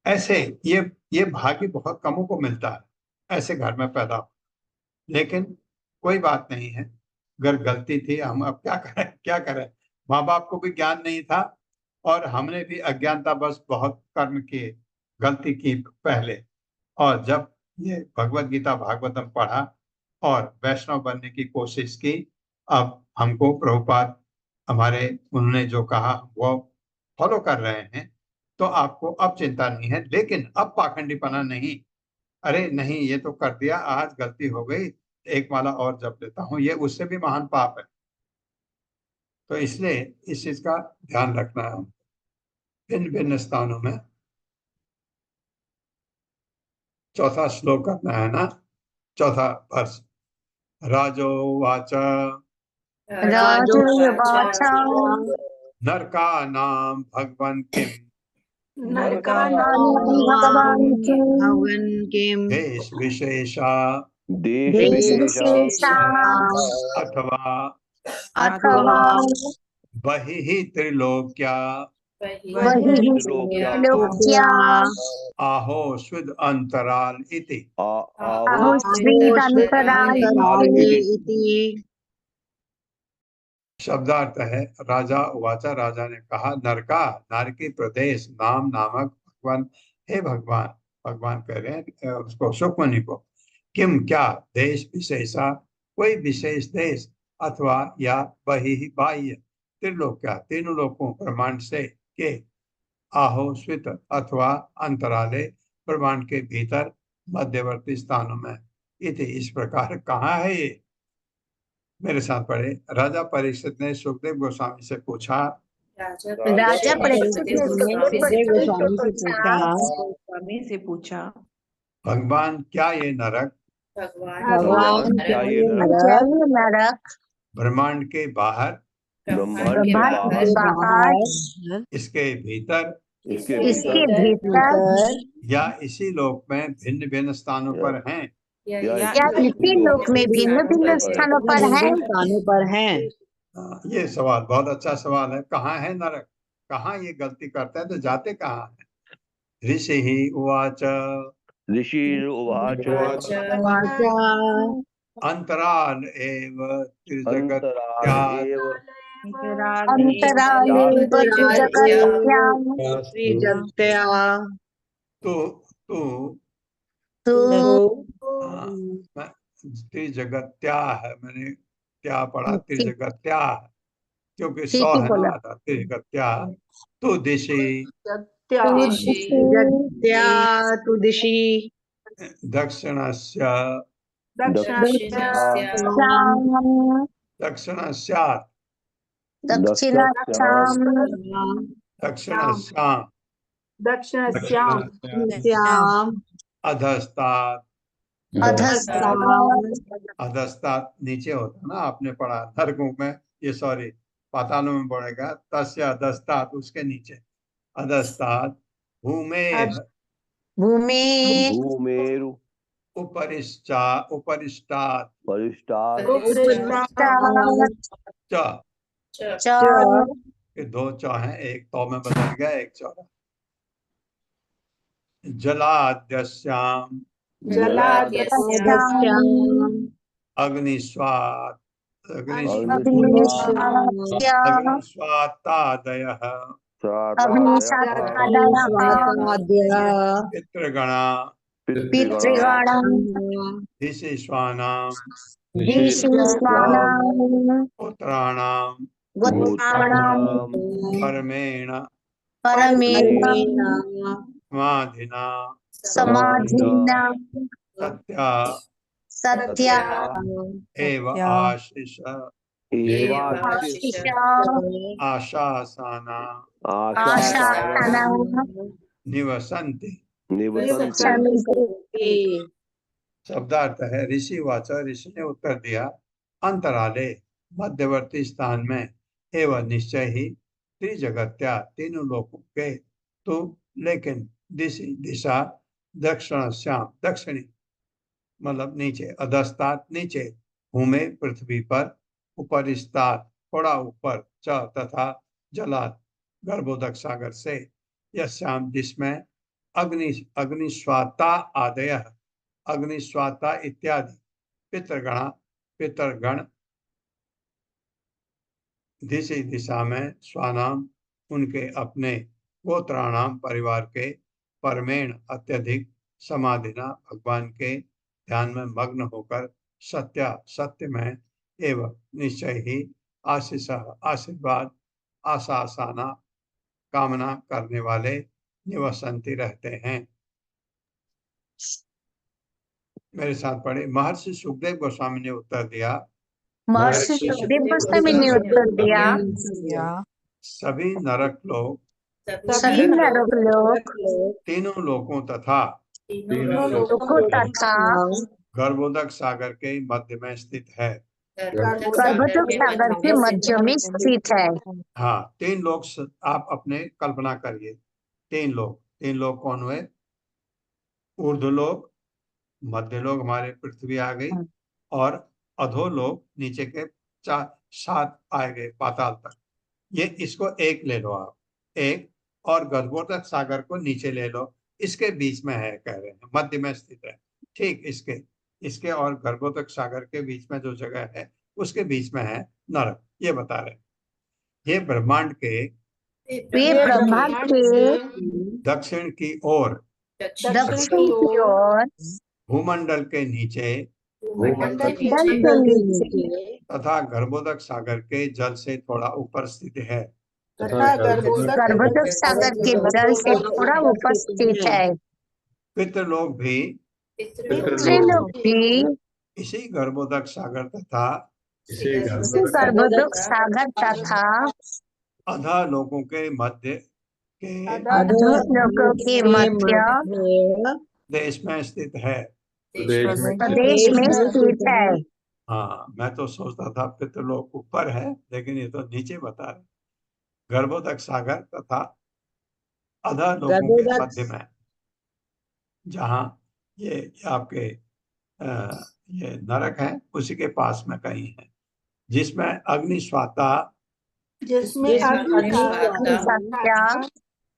ऐसे ये भाग्य बहुत कमों को मिलता है ऐसे घर में पैदा हो। लेकिन कोई बात नहीं है, अगर गलती थी, हम अब क्या करें, क्या करें। माँ बाप को भी ज्ञान नहीं था और हमने भी अज्ञानता बस बहुत कर्म किए, गलती की पहले। और जब ये भगवत गीता भागवतम पढ़ा और वैष्णव बनने की कोशिश की, अब हमको प्रभुपाद हमारे, उन्होंने जो कहा वो फॉलो कर रहे हैं। तो आपको अब चिंता नहीं है, लेकिन अब पाखंडीपना नहीं, अरे नहीं ये तो कर दिया, आज गलती हो गई, एक माला और जप लेता हूँ, ये उससे भी महान पाप है। तो इसलिए इस चीज का ध्यान रखना है भिन्न भिन्न स्थानों में। चौथा श्लोक करना है ना, चौथा वर्ष। राजोवाच राजोवाच नरकानां भगवन् किं भगवान् किं भगवन् किं देश विशेषा देश देश विशेषा विशेषा अथवा अथवा बहिः त्रिलोक्या वही लोक्या आहो स्विद अंतराल इति। आहुस्विदन्तराले इति। शब्दार्थ है राजा उवाचा, राजा ने कहा, नरका नारकी प्रदेश नाम नामक भगवान, हे भगवान, भगवान कह रहे हैं उसको सुखमणि को, किम क्या देश विशेषा कोई विशेष देश, अथवा या वही बाह्य त्रिलोक्या तीनों लोकों ब्रह्मांड से के, आहो स्वित अथवा अंतराले ब्रह्मांड के भीतर मध्यवर्ती स्थानों में, इति इस प्रकार कहाँ है ये। मेरे साथ पढ़े। राजा परीक्षित ने सुखदेव गोस्वामी से पूछा, राजा परीक्षित ने सुखदेव गोस्वामी से पूछा, भगवान क्या ये नरक भगवान क्या ये नरक ब्रह्मांड के बाहर, ब्रह्मांड के ब्रह्मांड के बाहर, बाहर इसके भीतर इसके भीतर या इसी लोक में भिन्न भिन्न स्थानों पर हैं। या इसी लोक में भिन्न भिन्न स्थानों पर है। ये सवाल बहुत अच्छा सवाल है, कहाँ है नरक, कहाँ ये गलती करते हैं तो जाते कहाँ है। ऋषि ही उवाच ऋषि उवाच अंतराल एव त्रिजगत्या अंतराल एव अंतराले जगत्यां तो त्रिजगत्या है, मैंने क्या पढ़ा, त्रिजगत्या, क्योंकि सौ है ना आधा, त्रिजगत्या तो दिशि तु दिशि दक्षिणस्य दक्षिणस्यात् दक्षिणस्याम् अधस्तात् अधस्तात् नीचे होता है ना, आपने पढ़ा नरकों में, ये सॉरी पातालों में पड़ेगा, तस्य अधस्तात् उसके नीचे, अधस्तात् भूमेः भूमेरु उपरिष्टात् परिष्टात् च, ये दो च हैं, एक तो में बदल गया, एक चौड़ा। जलाद्यस्याम् अग्निस्वात् अग्निस्वात्तादयः पितृगणा ऋषिश्वानां पुत्राणां परमेण समाधिना सत्या एव आशीष आशासाना निवसन्ति। शब्दार्थ है ऋषि वाचा, ऋषि ने उत्तर दिया, अंतराले मध्यवर्ती स्थान में, एवं निश्चय ही त्रिजगत्या तीनों लोकों के, तो लेकिन दिशा दक्षिणाश्याम दक्षिणी मतलब नीचे, अधस्तात् नीचे, भूमि पृथ्वी पर, उपरिस्तात् थोड़ा ऊपर, च तथा जलात् गर्भोदक सागर से, यस्याम जिसमें अग्निस्वाता आदय अग्निस्वाता इत्यादि पितृगण दिशा में स्वानाम उनके अपने गोत्राणाम परिवार के परमेण अत्यधिक समाधिना भगवान के ध्यान में मग्न होकर सत्य में एवं निश्चय ही आशीष आशीर्वाद आशासाना कामना करने वाले निवसन्ति रहते हैं। मेरे साथ पढ़े। महर्षि सुखदेव गोस्वामी ने उत्तर दिया, महर्षि सुखदेव गोस्वामी ने उत्तर दिया, सभी नरक लोग सभी नरक लोग तीनों लोकों तथा लोकों तथा गर्भोदक सागर के मध्य में स्थित है। गर्भोदक सागर के मध्य में स्थित है। हाँ, तीन लोग आप अपने कल्पना करिए। तीन लोग कौन हुए? ऊर्ध्वलोक, मध्य लोक हमारे पृथ्वी आ गई, और अधोलोक नीचे के 7 आए गए पाताल तक। ये इसको एक ले लो आप, एक, और गर्भोदक सागर को नीचे ले लो, इसके बीच में है, कह रहे हैं मध्य में स्थित है। ठीक, इसके और गर्भोदक सागर के बीच में जो जगह है उसके बीच में है नरक, ये बता रहे हैं। ये ब्रह्मांड के दक्षिण की ओर भूमंडल के नीचे तथा गर्भोदक सागर के जल से थोड़ा ऊपर स्थित है। गर्भोदक सागर के जल से थोड़ा ऊपर स्थित है। पितृलोक भी पितृलोक भी इसी गर्भोदक सागर तथा गर्भोदक सागर तथा अधा लोकों के मध्य के लोकों के मध्य देश में स्थित है। प्रदेश में स्थित है। हाँ, मैं तो सोचता था पितृलोक ऊपर है, लेकिन ये तो नीचे बता रहे। गर्भोदक सागर तथा अधा लोकों के मध्य में, जहाँ ये आपके ये नरक है, उसी के पास में कहीं है, जिसमें अग्निस्वाता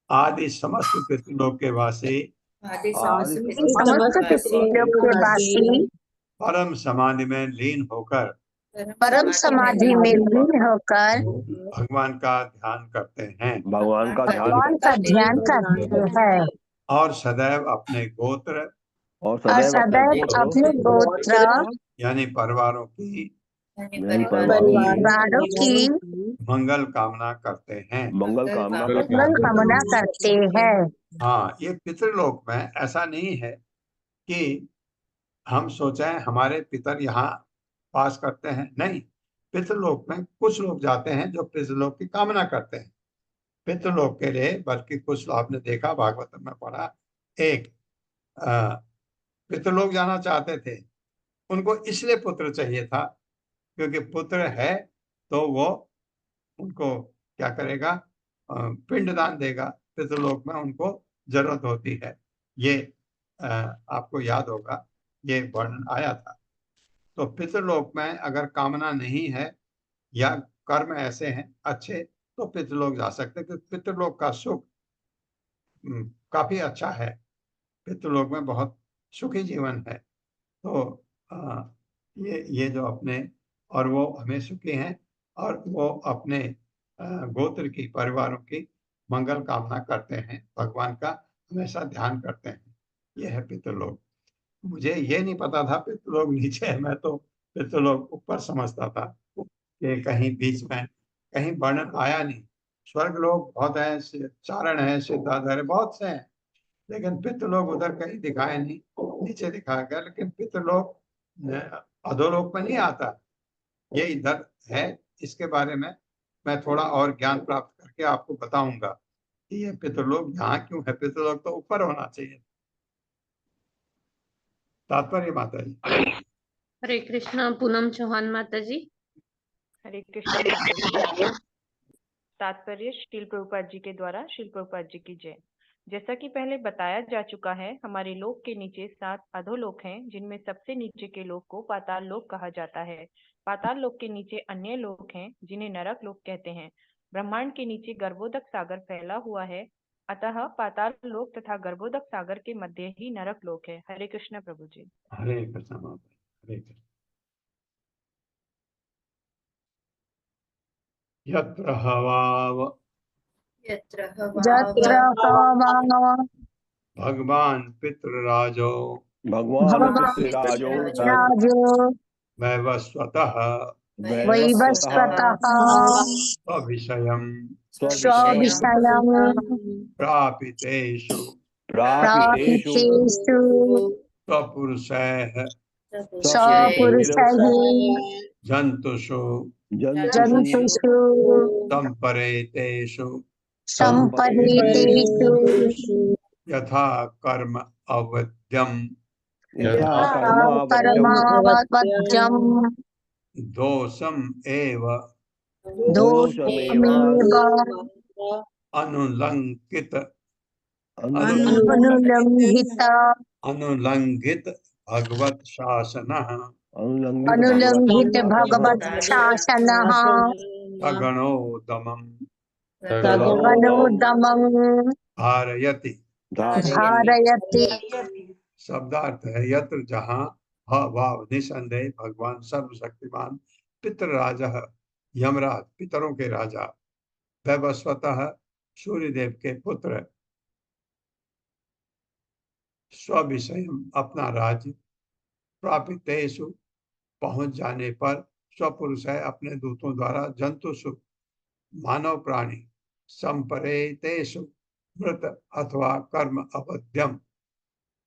आदि समस्त पितृलोक के वासी समस्त पितृलोक के वासी परम समाधि में लीन होकर परम समाधि में लीन होकर भगवान का ध्यान करते हैं। भगवान का ध्यान करते हैं और सदैव अपने गोत्र और सदैव अपने गोत्र यानी परिवारों की मंगल कामना करते हैं। मंगल कामना करते हैं। हाँ, ये पितृलोक में ऐसा नहीं है कि हम सोचें हमारे पितर यहाँ वास करते हैं, नहीं। पितृलोक में कुछ लोग जाते हैं जो पितृलोक की कामना करते हैं पितृलोक के लिए, बल्कि कुछ आपने देखा भागवत में पढ़ा, एक पितृलोक जाना चाहते थे, उनको इसलिए पुत्र चाहिए था क्योंकि पुत्र है तो वो उनको क्या करेगा, पिंडदान देगा। पितृलोक में उनको जरूरत होती है, ये आपको याद होगा, ये वर्णन आया था। तो पितृलोक में अगर कामना नहीं है या कर्म ऐसे हैं अच्छे, तो पितृलोक जा सकते, क्योंकि पितृलोक का सुख काफी अच्छा है। पितृलोक में बहुत सुखी जीवन है। तो ये जो अपने, और वो हमें सुखी हैं, और वो अपने गोत्र की, परिवारों की मंगल कामना करते हैं, भगवान का हमेशा ध्यान करते हैं। ये है पितृलोक। मुझे ये नहीं पता था पितृलोक नीचे है, मैं तो पितृलोक ऊपर समझता था कि कहीं बीच में, कहीं वर्णन आया नहीं। स्वर्ग लोग बहुत है, चारण है, सिद्धाधर है, बहुत से हैं, लेकिन पितृलोक उधर कहीं दिखाए नहीं, नीचे दिखाया गया। लेकिन पितृलोक अधोलोक में नहीं आता, ये इधर है। इसके बारे में मैं थोड़ा और ज्ञान प्राप्त करके आपको बताऊंगा कि ये पितृलोक यहाँ क्यों है। पितृलोक तो ऊपर होना चाहिए। तात्पर्य माता जी। हरे कृष्णा। पूनम चौहान माता जी। हरे कृष्ण। तात्पर्य श्रील प्रभुपाद जी के द्वारा। श्रील प्रभुपाद जी की जय। जैसा कि पहले बताया जा चुका है, हमारे लोक के नीचे 7 अधोलोक हैं, जिनमें सबसे नीचे के लोक को पाताल लोक कहा जाता है। पाताल लोक के नीचे अन्य लोक हैं, जिन्हें नरक लोक कहते हैं। ब्रह्मांड के नीचे गर्भोदक सागर फैला हुआ है, अतः पाताल लोक तथा गर्भोदक सागर के मध्य ही नरक लोक है। हरे कृष्ण प्रभु जी। हरे कृष्ण माता, हरे कृष्ण। यत्र हवाव भगवान पितृराजो वैवस्वतः स्वविषयम् प्रापितेषु प्रापितेषु स्वपुरुषैः स्वपुरुषैः जन्तुषु जन्तुषु संपरेतेषु संपरीतेषु यथा कर्म अवध्यम् कर्मावद्यम् दोषम् एव दोषमेव अनुलंघित अनुलंघित भगवत शासनः अनुलंघित भगवत शासनः सगुणोदमम् गणोदमं धारयति। धारयति। शब्दार्थ है यत्र जहाँ भाव निसंदेह भगवान सर्वशक्तिमान पितृराजः यमराज पितरों के राजा वैवस्वतः सूर्यदेव के पुत्र स्विषय अपना राज्य प्रापितेषु पहुंच जाने पर स्वपुरुष है अपने दूतों द्वारा जंतुषु मानव प्राणी संपरेतेषु मृत अथवा कर्म अबध्यम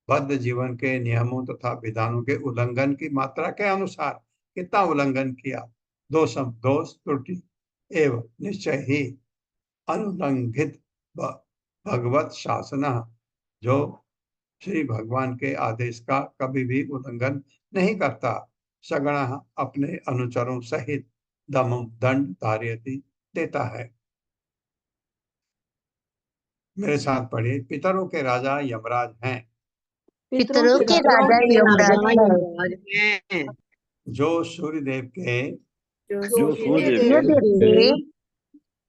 बद्ध जीवन के नियमों तथा विधानों के उल्लंघन की मात्रा के अनुसार कितना उल्लंघन किया दोषम दोष त्रुटि एवं निश्चय ही अनुलंघित भगवत शासन जो श्री भगवान के आदेश का कभी भी उल्लंघन नहीं करता सगण अपने अनुचरों सहित दमम दंड धार्यति देता है। मेरे साथ पढ़िए पितरों के राजा यमराज हैं पितरों के राजा यमराज हैं जो सूर्यदेव के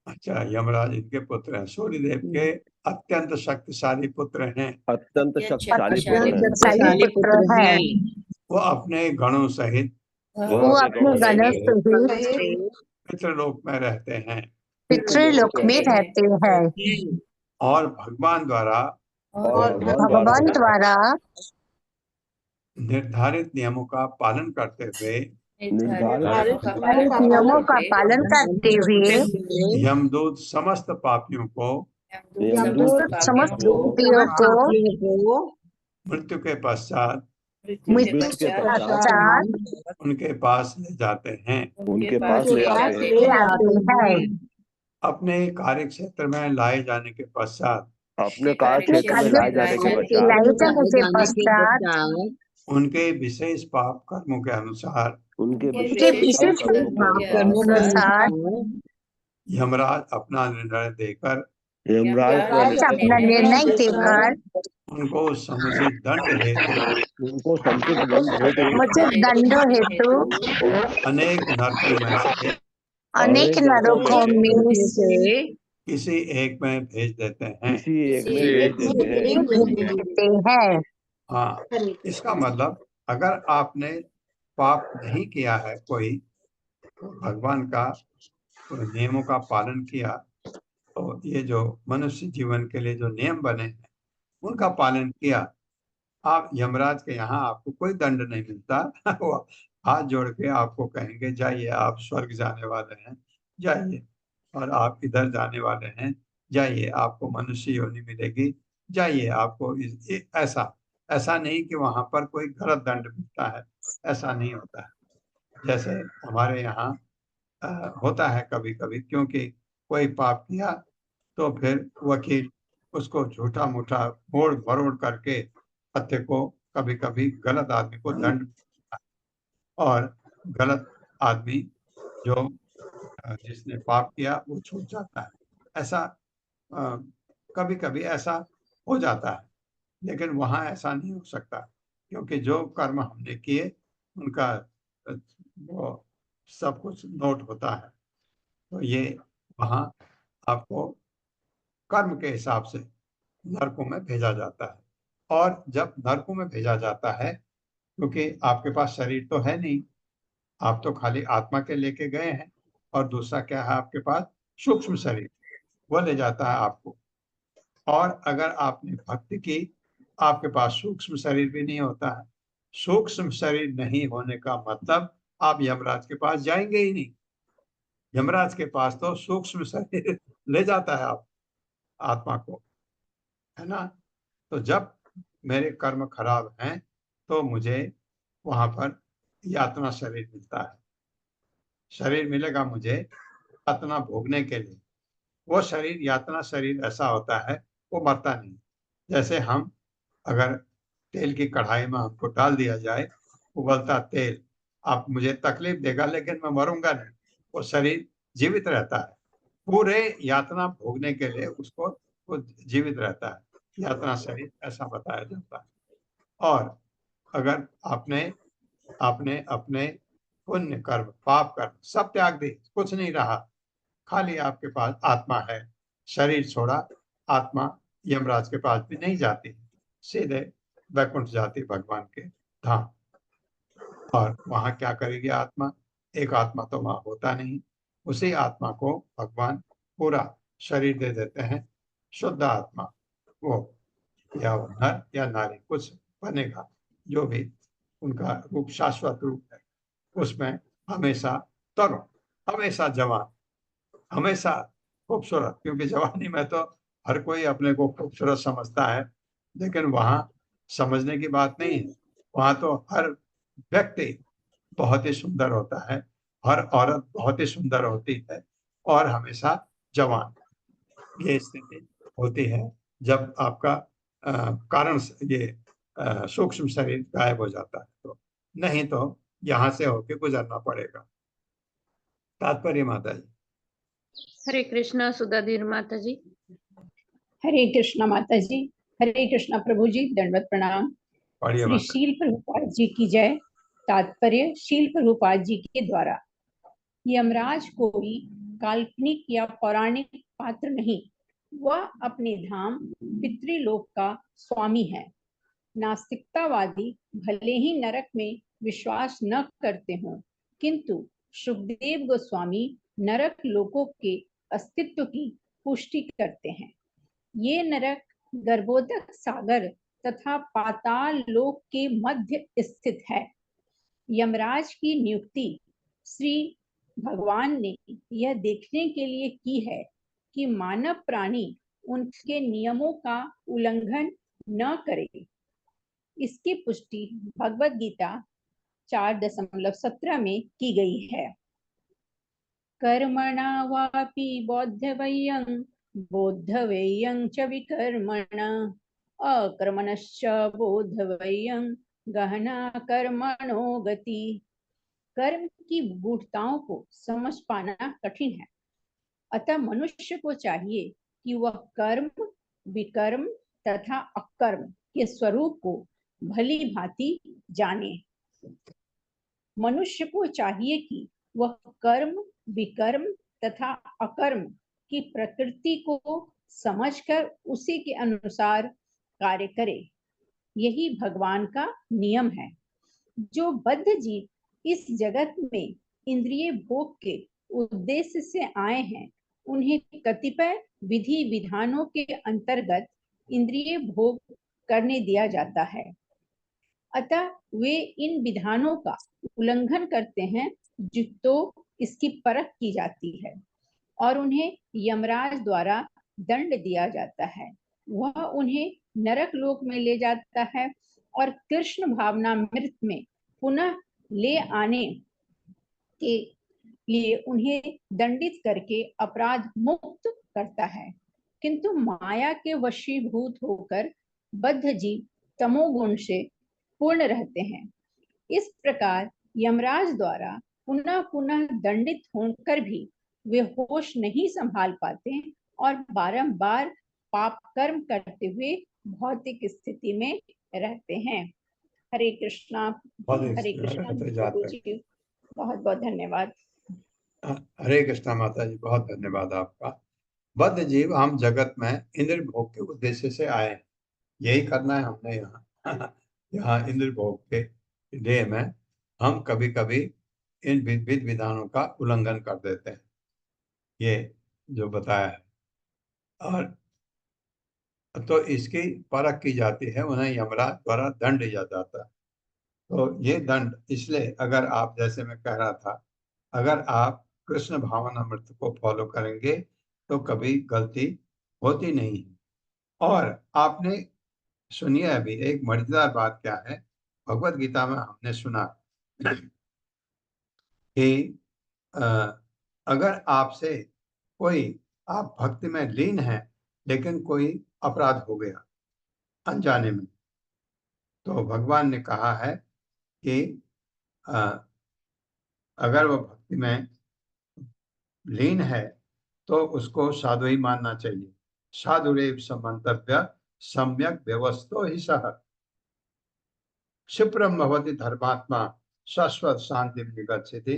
अच्छा यमराज इनके पुत्र हैं सूर्यदेव के अत्यंत शक्तिशाली पुत्र हैं अत्यंत शक्तिशाली पुत्र हैं वो अपने गणों सहित वो अपने गणों सहित पितृलोक में रहते हैं पितृलोक में रहते हैं और भगवान द्वारा निर्धारित नियमों का पालन करते हुए नियमों का पालन करते हुए यमदूत समस्त पापियों को मृत्यु के पश्चात उनके पास ले जाते हैं अपने कार्य क्षेत्र में लाए जाने के पश्चात उनके विशेष पाप कर्मों के अनुसार यमराज अपना निर्णय देकर उनको समुचित दंड हेतु अनेक नरकों में से किसी एक में भेज देते हैं हाँ इसका मतलब अगर आपने पाप नहीं किया है कोई तो भगवान का नियमों का पालन किया तो ये जो मनुष्य जीवन के लिए जो नियम बने हैं उनका पालन किया आप यमराज के यहाँ आपको कोई दंड नहीं मिलता वो हाथ जोड़ के आपको कहेंगे जाइए आप स्वर्ग जाने वाले हैं जाइए और आप इधर जाने वाले हैं जाइए आपको मनुष्य योनि मिलेगी जाइए आपको ऐसा नहीं कि वहां पर कोई गलत दंड मिलता है ऐसा नहीं होता है जैसे हमारे यहाँ होता है कभी कभी क्योंकि कोई पाप किया तो फिर वकील उसको झूठा मूठा मोड़ मरोड़ करके सत्य को कभी कभी गलत आदमी को दंड और गलत आदमी जो जिसने पाप किया वो छूट जाता है ऐसा कभी कभी ऐसा हो जाता है लेकिन वहां ऐसा नहीं हो सकता क्योंकि जो कर्म हमने किए उनका वो सब कुछ नोट होता है तो ये वहां आपको कर्म के हिसाब से नरकों में भेजा जाता है और जब नरकों में भेजा जाता है क्योंकि आपके पास शरीर तो है नहीं आप तो खाली आत्मा के लेके गए हैं और दूसरा क्या है आपके पास सूक्ष्म शरीर वो ले जाता है आपको और अगर आपने भक्ति की आपके पास सूक्ष्म शरीर भी नहीं होता है सूक्ष्म शरीर नहीं होने का मतलब आप यमराज के पास जाएंगे ही नहीं यमराज के पास तो सूक्ष्म शरीर ले जाता है आप आत्मा को है ना। तो जब मेरे कर्म खराब हैं तो मुझे वहां पर यातना शरीर मिलता है, शरीर मिलेगा मुझे यातना भोगने के लिए। वो शरीर यातना शरीर ऐसा होता है, वो मरता नहीं। जैसे हम अगर तेल की कढ़ाई में हमको डाल दिया जाए उबलता तेल, आप मुझे तकलीफ देगा लेकिन मैं मरूंगा नहीं, वो शरीर जीवित रहता है। पूरे यातना भोगने के लिए उसको वो जीवित रहता है, यातना शरीर ऐसा बताया जाता है। और अगर आपने आपने अपने पुण्य कर्म पाप कर्म सब त्याग दी, कुछ नहीं रहा, खाली आपके पास आत्मा है, शरीर छोड़ा, आत्मा यमराज के पास भी नहीं जाती, सीधे वैकुंठ जाती भगवान के धाम। और वहां क्या करेगी आत्मा? एक आत्मा तो वहां होता नहीं, उसी आत्मा को भगवान पूरा शरीर दे देते हैं, शुद्ध आत्मा। वो या वो नर या नारी कुछ बनेगा, जो भी उनका रूप शाश्वत रूप है, उसमें हमेशा तरुण, हमेशा जवान, हमेशा खूबसूरत। क्योंकि जवानी में तो हर कोई अपने को खूबसूरत समझता है, लेकिन वहां समझने की बात नहीं है। वहां तो हर व्यक्ति बहुत ही सुंदर होता है, हर औरत बहुत ही सुंदर होती है और हमेशा जवान। ये स्थिति होती है जब आपका कारण से ये सूक्ष्म शरीर गायब हो जाता है, तो नहीं तो यहाँ से होके गुजरना पड़ेगा। तात्पर्य माता जी। हरे कृष्णा सुधाधीर माता जी। हरे कृष्णा माता जी। हरे कृष्णा प्रभु जी, दंडवत प्रणाम। पढ़िए श्री माता। शील प्रभुपाद जी की जय। तात्पर्य, शील प्रभुपाद जी के द्वारा यमराज कोई काल्पनिक या पौराणिक पात्र नहीं, वह अपने धाम पितृलोक का स्वामी है। नास्तिकतावादी भले ही नरक में विश्वास न करते हों, किंतु सुखदेव गोस्वामी नरक लोकों के अस्तित्व की पुष्टि करते हैं। ये नरक गर्भोदक सागर तथा पाताल लोक के मध्य स्थित है। यमराज की नियुक्ति श्री भगवान ने यह देखने के लिए की है कि मानव प्राणी उनके नियमों का उल्लंघन न करे। इसकी पुष्टि भगवत गीता 4.17 में की गई है। कर्मणा वापि बोद्धव्यं बोद्धव्यं च विकर्मणा अकर्मणश्च बोद्धव्यं गहना कर्मणो गति। कर्म की गूढ़ताओं को समझ पाना कठिन है, अतः मनुष्य को चाहिए कि वह कर्म, विकर्म तथा अकर्म के स्वरूप को भली भांति जाने। मनुष्य को चाहिए कि वह कर्म, विकर्म तथा अकर्म की प्रकृति को समझकर उसी के अनुसार कार्य करे। यही भगवान का नियम है। जो बद्ध जीव इस जगत में इंद्रिय भोग के उद्देश्य से आए हैं, उन्हें कतिपय विधि विधानों के अंतर्गत इंद्रिय भोग करने दिया जाता है। अतः वे इन विधानों का उल्लंघन करते हैं, तो इसकी परख की जाती है और उन्हें यमराज द्वारा दंड दिया जाता है। वह उन्हें नरक लोक में ले जाता है और कृष्ण भावनामृत में पुनः ले आने के लिए उन्हें दंडित करके अपराध मुक्त करता है। किंतु माया के वशीभूत होकर बद्ध जीव तमोगुण से पूर्ण रहते हैं। इस प्रकार यमराज द्वारा पुनः पुनः दंडित होकर भी वे होश नहीं संभाल पाते और बारंबार पाप कर्म करते हुए भौतिक स्थिति में रहते हैं। हरे कृष्णा। हरे कृष्णा प्रभु जी, बहुत बहुत धन्यवाद। हरे कृष्णा माता जी, बहुत धन्यवाद आपका। बद्ध जीव हम जगत में इंद्र भोग के उद्देश्य से आए हैं, यही करना है हमने यहाँ यहाँ इंद्र भोग के लिए में हम कभी कभी इन विधि विधानों का उल्लंघन कर देते हैं, ये जो बताया है। और तो इसकी परख की जाती है, उन्हें यमराज द्वारा दंड दिया जाता है। तो ये दंड इसलिए, अगर आप, जैसे मैं कह रहा था, अगर आप कृष्ण भावनामृत को फॉलो करेंगे तो कभी गलती होती नहीं है। और आपने सुनिए अभी एक मजेदार बात क्या है, भगवत गीता में हमने सुना कि अगर आपसे कोई, आप भक्ति में लीन हैं लेकिन कोई अपराध हो गया अनजाने में, तो भगवान ने कहा है कि अगर वो भक्ति में लीन है तो उसको साधु ही मानना चाहिए। साधुरेव समंतव्य सम्यक व्यवस्थो ही सह क्षिप्रम भवति धर्मात्मा शाश्वत शांति निगच्छति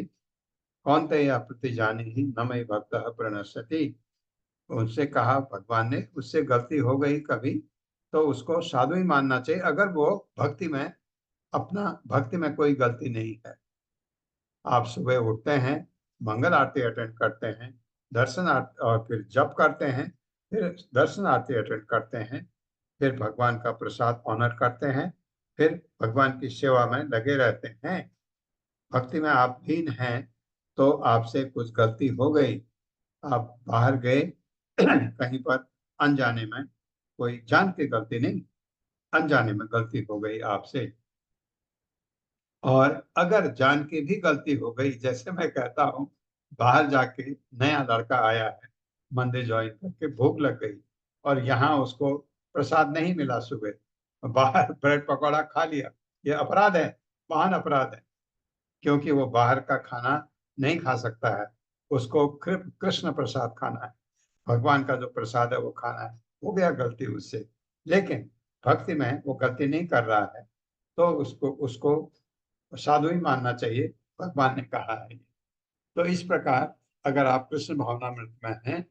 कौन्तेय प्रतिजानी ही न मयि भक्तः प्रणश्यति। उनसे कहा भगवान ने, उससे गलती हो गई कभी तो उसको साधु ही मानना चाहिए अगर वो भक्ति में, अपना भक्ति में कोई गलती नहीं है। आप सुबह उठते हैं, मंगल आरती अटेंड करते हैं, दर्शन आरती और फिर जप करते हैं, फिर दर्शन आरती अटेंड करते हैं, फिर भगवान का प्रसाद ऑनर करते हैं, फिर भगवान की सेवा में लगे रहते हैं। भक्ति में आप लीन हैं तो आपसे कुछ गलती हो गई, आप बाहर गए कहीं पर अनजाने में, कोई जान के गलती नहीं, अनजाने में गलती हो गई आपसे, और अगर जान के भी गलती हो गई, जैसे मैं कहता हूँ बाहर जाके नया लड़का आया है, मंदिर ज्वाइन करके भूख लग गई और यहाँ उसको प्रसाद नहीं मिला, सुबह बाहर ब्रेड पकौड़ा खा लिया, ये अपराध है, महान अपराध है, क्योंकि वो बाहर का खाना नहीं खा सकता है, उसको कृष्ण प्रसाद खाना है, भगवान का जो प्रसाद है वो खाना है। हो गया गलती उससे, लेकिन भक्ति में वो गलती नहीं कर रहा है तो उसको उसको साधु ही मानना चाहिए, भगवान ने कहा है। तो इस प्रकार अगर आप कृष्ण भावना में हैं,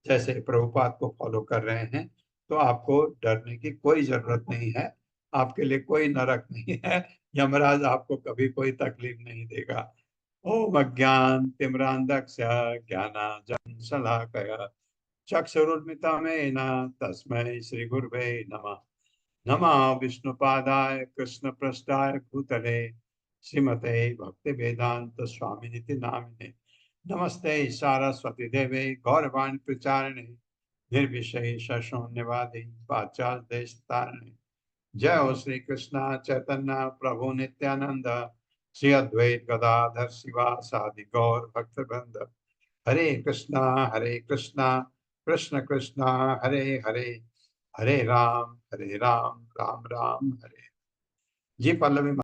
जैसे प्रभुपाद को फॉलो कर रहे हैं, तो आपको डरने की कोई जरूरत नहीं है, आपके लिए कोई नरक नहीं है, यमराज आपको कभी कोई तकलीफ नहीं देगा। ओम अज्ञान तिम्रांधस्य ज्ञानांजन शलाकया चक्षुरुन्मिलितं तस्मै श्री गुरुवे नमः। नमः विष्णुपादाय कृष्णपृष्ठाय भूतले श्रीमते भक्ति वेदांत स्वामिनिति नामिने। नमस्ते सारस्वती देवे गौरवाणी प्रचारिणे निर्विशेष शून्यवादी पाश्चात्य देशतारिणे। जय हो श्री कृष्ण चैतन्य प्रभु नित्यानंद श्री अद्वैत गदाधर शिवासादि गौर भक्तवृंद। हरे कृष्णा कृष्ण कृष्णा हरे हरे, हरे राम राम राम हरे। जी पल्लवी।